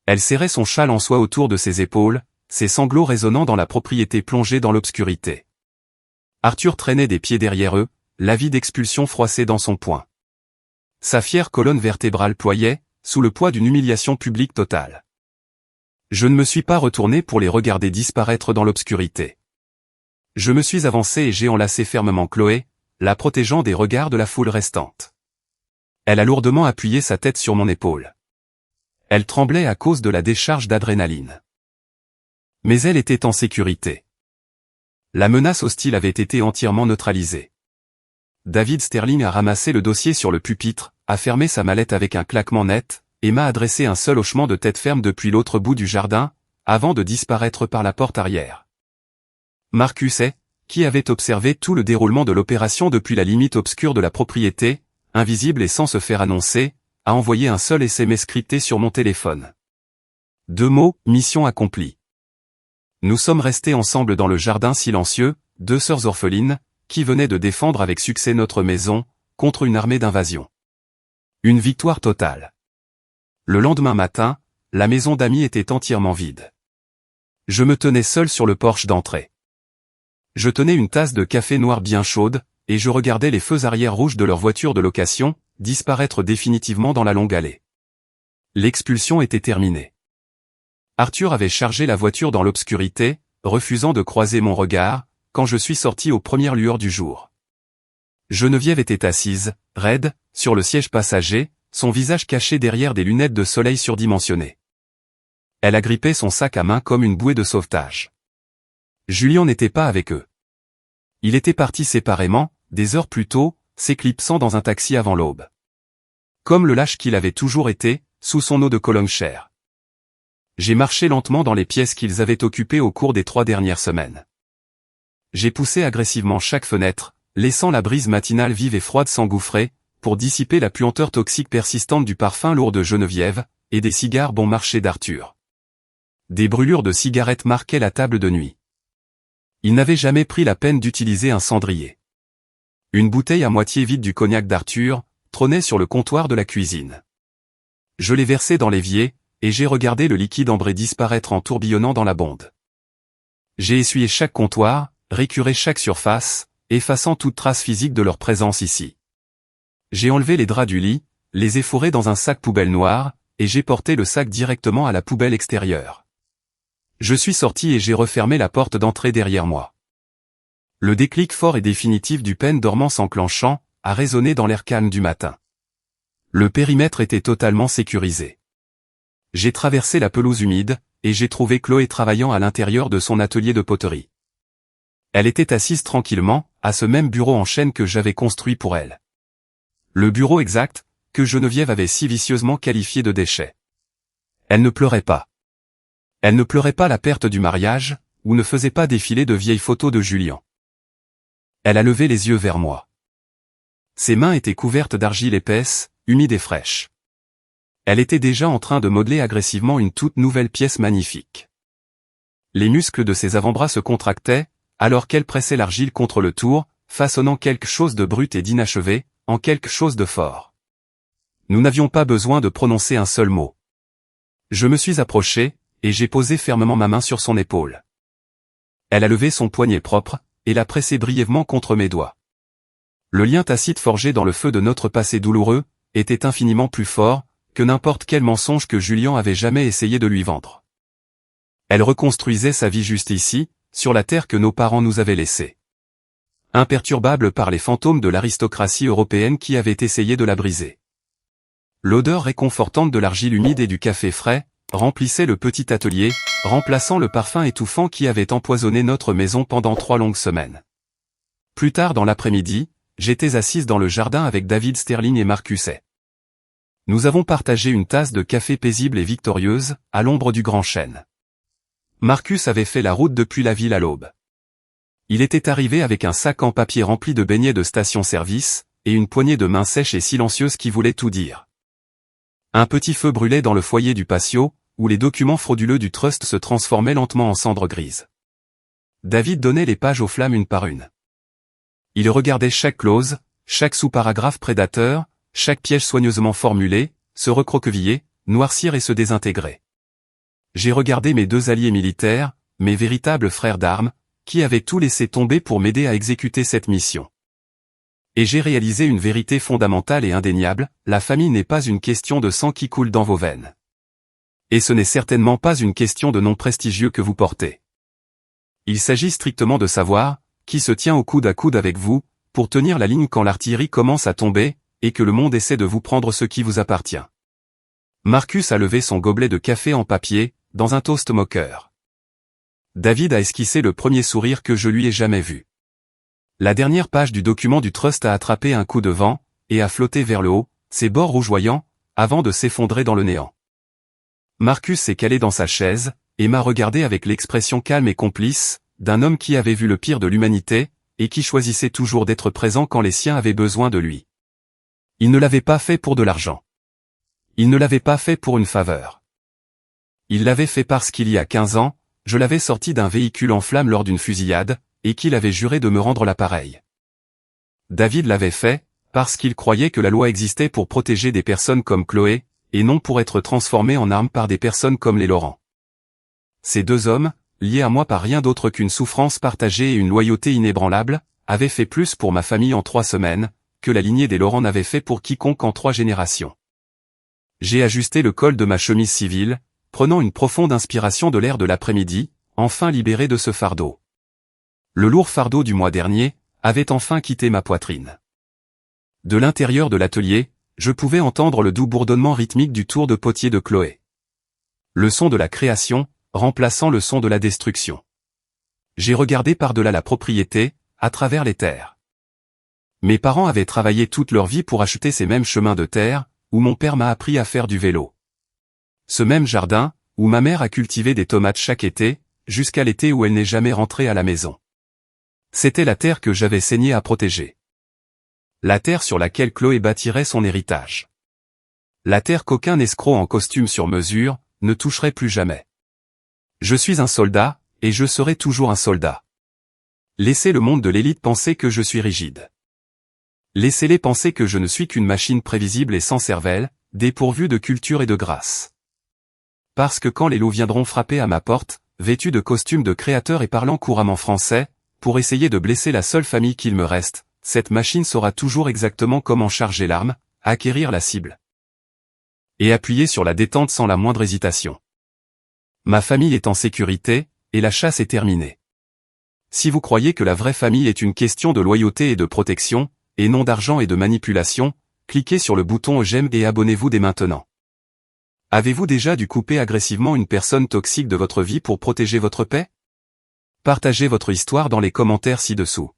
Elle serrait son châle en soie autour de ses épaules, ses sanglots résonnant dans la propriété plongée dans l'obscurité. Arthur traînait des pieds derrière eux, la vie d'expulsion froissée dans son poing. Sa fière colonne vertébrale ployait, sous le poids d'une humiliation publique totale. Je ne me suis pas retourné pour les regarder disparaître dans l'obscurité. Je me suis avancé et j'ai enlacé fermement Chloé, la protégeant des regards de la foule restante. Elle a lourdement appuyé sa tête sur mon épaule. Elle tremblait à cause de la décharge d'adrénaline. Mais elle était en sécurité. La menace hostile avait été entièrement neutralisée. David Sterling a ramassé le dossier sur le pupitre, a fermé sa mallette avec un claquement net, et m'a adressé un seul hochement de tête ferme depuis l'autre bout du jardin, avant de disparaître par la porte arrière. Marcus est, qui avait observé tout le déroulement de l'opération depuis la limite obscure de la propriété, invisible et sans se faire annoncer, a envoyé un seul SMS crypté sur mon téléphone. 2 mots, mission accomplie. Nous sommes restés ensemble dans le jardin silencieux, 2 sœurs orphelines, qui venaient de défendre avec succès notre maison, contre une armée d'invasion. Une victoire totale. Le lendemain matin, la maison d'amis était entièrement vide. Je me tenais seul sur le porche d'entrée. Je tenais une tasse de café noir bien chaude, et je regardais les feux arrière rouges de leur voiture de location, disparaître définitivement dans la longue allée. L'expulsion était terminée. Arthur avait chargé la voiture dans l'obscurité, refusant de croiser mon regard, quand je suis sorti aux premières lueurs du jour. Geneviève était assise, raide, sur le siège passager, son visage caché derrière des lunettes de soleil surdimensionnées. Elle agrippait son sac à main comme une bouée de sauvetage. Julien n'était pas avec eux. Il était parti séparément, des heures plus tôt, s'éclipsant dans un taxi avant l'aube. Comme le lâche qu'il avait toujours été, sous son eau de Cologne chère. J'ai marché lentement dans les pièces qu'ils avaient occupées au cours des 3 dernières semaines. J'ai poussé agressivement chaque fenêtre, laissant la brise matinale vive et froide s'engouffrer, pour dissiper la puanteur toxique persistante du parfum lourd de Geneviève, et des cigares bon marché d'Arthur. Des brûlures de cigarettes marquaient la table de nuit. Il n'avait jamais pris la peine d'utiliser un cendrier. Une bouteille à moitié vide du cognac d'Arthur trônait sur le comptoir de la cuisine. Je l'ai versé dans l'évier, et j'ai regardé le liquide ambré disparaître en tourbillonnant dans la bonde. J'ai essuyé chaque comptoir, récuré chaque surface, effaçant toute trace physique de leur présence ici. J'ai enlevé les draps du lit, les ai fourrés dans un sac poubelle noir, et j'ai porté le sac directement à la poubelle extérieure. Je suis sorti et j'ai refermé la porte d'entrée derrière moi. Le déclic fort et définitif du peine dormant s'enclenchant, a résonné dans l'air calme du matin. Le périmètre était totalement sécurisé. J'ai traversé la pelouse humide, et j'ai trouvé Chloé travaillant à l'intérieur de son atelier de poterie. Elle était assise tranquillement, à ce même bureau en chêne que j'avais construit pour elle. Le bureau exact, que Geneviève avait si vicieusement qualifié de déchet. Elle ne pleurait pas. Elle ne pleurait pas la perte du mariage, ou ne faisait pas défiler de vieilles photos de Julien. Elle a levé les yeux vers moi. Ses mains étaient couvertes d'argile épaisse, humide et fraîche. Elle était déjà en train de modeler agressivement une toute nouvelle pièce magnifique. Les muscles de ses avant-bras se contractaient, alors qu'elle pressait l'argile contre le tour, façonnant quelque chose de brut et d'inachevé, en quelque chose de fort. Nous n'avions pas besoin de prononcer un seul mot. Je me suis approché, et j'ai posé fermement ma main sur son épaule. Elle a levé son poignet propre, et l'a pressé brièvement contre mes doigts. Le lien tacite forgé dans le feu de notre passé douloureux, était infiniment plus fort que n'importe quel mensonge que Julian avait jamais essayé de lui vendre. Elle reconstruisait sa vie juste ici, sur la terre que nos parents nous avaient laissée. Imperturbable par les fantômes de l'aristocratie européenne qui avaient essayé de la briser. L'odeur réconfortante de l'argile humide et du café frais remplissait le petit atelier, remplaçant le parfum étouffant qui avait empoisonné notre maison pendant 3 longues semaines. Plus tard dans l'après-midi, j'étais assise dans le jardin avec David Sterling et Marcus Hay. Nous avons partagé une tasse de café paisible et victorieuse, à l'ombre du grand chêne. Marcus avait fait la route depuis la ville à l'aube. Il était arrivé avec un sac en papier rempli de beignets de station-service, et une poignée de mains sèches et silencieuses qui voulaient tout dire. Un petit feu brûlait dans le foyer du patio, où les documents frauduleux du trust se transformaient lentement en cendres grises. David donnait les pages aux flammes une par une. Il regardait chaque clause, chaque sous-paragraphe prédateur, chaque piège soigneusement formulé, se recroqueviller, noircir et se désintégrer. J'ai regardé mes 2 alliés militaires, mes véritables frères d'armes, qui avaient tout laissé tomber pour m'aider à exécuter cette mission. Et j'ai réalisé une vérité fondamentale et indéniable, la famille n'est pas une question de sang qui coule dans vos veines. Et ce n'est certainement pas une question de nom prestigieux que vous portez. Il s'agit strictement de savoir, qui se tient au coude à coude avec vous, pour tenir la ligne quand l'artillerie commence à tomber, et que le monde essaie de vous prendre ce qui vous appartient. Marcus a levé son gobelet de café en papier, dans un toast moqueur. David a esquissé le premier sourire que je lui ai jamais vu. La dernière page du document du trust a attrapé un coup de vent, et a flotté vers le haut, ses bords rougeoyants, avant de s'effondrer dans le néant. Marcus s'est calé dans sa chaise, et m'a regardé avec l'expression calme et complice, d'un homme qui avait vu le pire de l'humanité, et qui choisissait toujours d'être présent quand les siens avaient besoin de lui. Il ne l'avait pas fait pour de l'argent. Il ne l'avait pas fait pour une faveur. Il l'avait fait parce qu'il y a 15 ans, je l'avais sorti d'un véhicule en flammes lors d'une fusillade, et qu'il avait juré de me rendre l'appareil. David l'avait fait, parce qu'il croyait que la loi existait pour protéger des personnes comme Chloé, et non pour être transformée en arme par des personnes comme les Laurent. Ces 2 hommes, liés à moi par rien d'autre qu'une souffrance partagée et une loyauté inébranlable, avaient fait plus pour ma famille en 3 semaines, que la lignée des Laurent n'avait fait pour quiconque en 3 générations. J'ai ajusté le col de ma chemise civile, prenant une profonde inspiration de l'air de l'après-midi, enfin libéré de ce fardeau. Le lourd fardeau du mois dernier avait enfin quitté ma poitrine. De l'intérieur de l'atelier, je pouvais entendre le doux bourdonnement rythmique du tour de potier de Chloé. Le son de la création, remplaçant le son de la destruction. J'ai regardé par-delà la propriété, à travers les terres. Mes parents avaient travaillé toute leur vie pour acheter ces mêmes chemins de terre, où mon père m'a appris à faire du vélo. Ce même jardin, où ma mère a cultivé des tomates chaque été, jusqu'à l'été où elle n'est jamais rentrée à la maison. C'était la terre que j'avais saigné à protéger. La terre sur laquelle Chloé bâtirait son héritage. La terre qu'aucun escroc en costume sur mesure ne toucherait plus jamais. Je suis un soldat, et je serai toujours un soldat. Laissez le monde de l'élite penser que je suis rigide. Laissez-les penser que je ne suis qu'une machine prévisible et sans cervelle, dépourvue de culture et de grâce. Parce que quand les loups viendront frapper à ma porte, vêtus de costumes de créateurs et parlant couramment français, pour essayer de blesser la seule famille qu'il me reste, cette machine saura toujours exactement comment charger l'arme, acquérir la cible. Et appuyer sur la détente sans la moindre hésitation. Ma famille est en sécurité, et la chasse est terminée. Si vous croyez que la vraie famille est une question de loyauté et de protection, et non d'argent et de manipulation, cliquez sur le bouton j'aime et abonnez-vous dès maintenant. Avez-vous déjà dû couper agressivement une personne toxique de votre vie pour protéger votre paix? Partagez votre histoire dans les commentaires ci-dessous.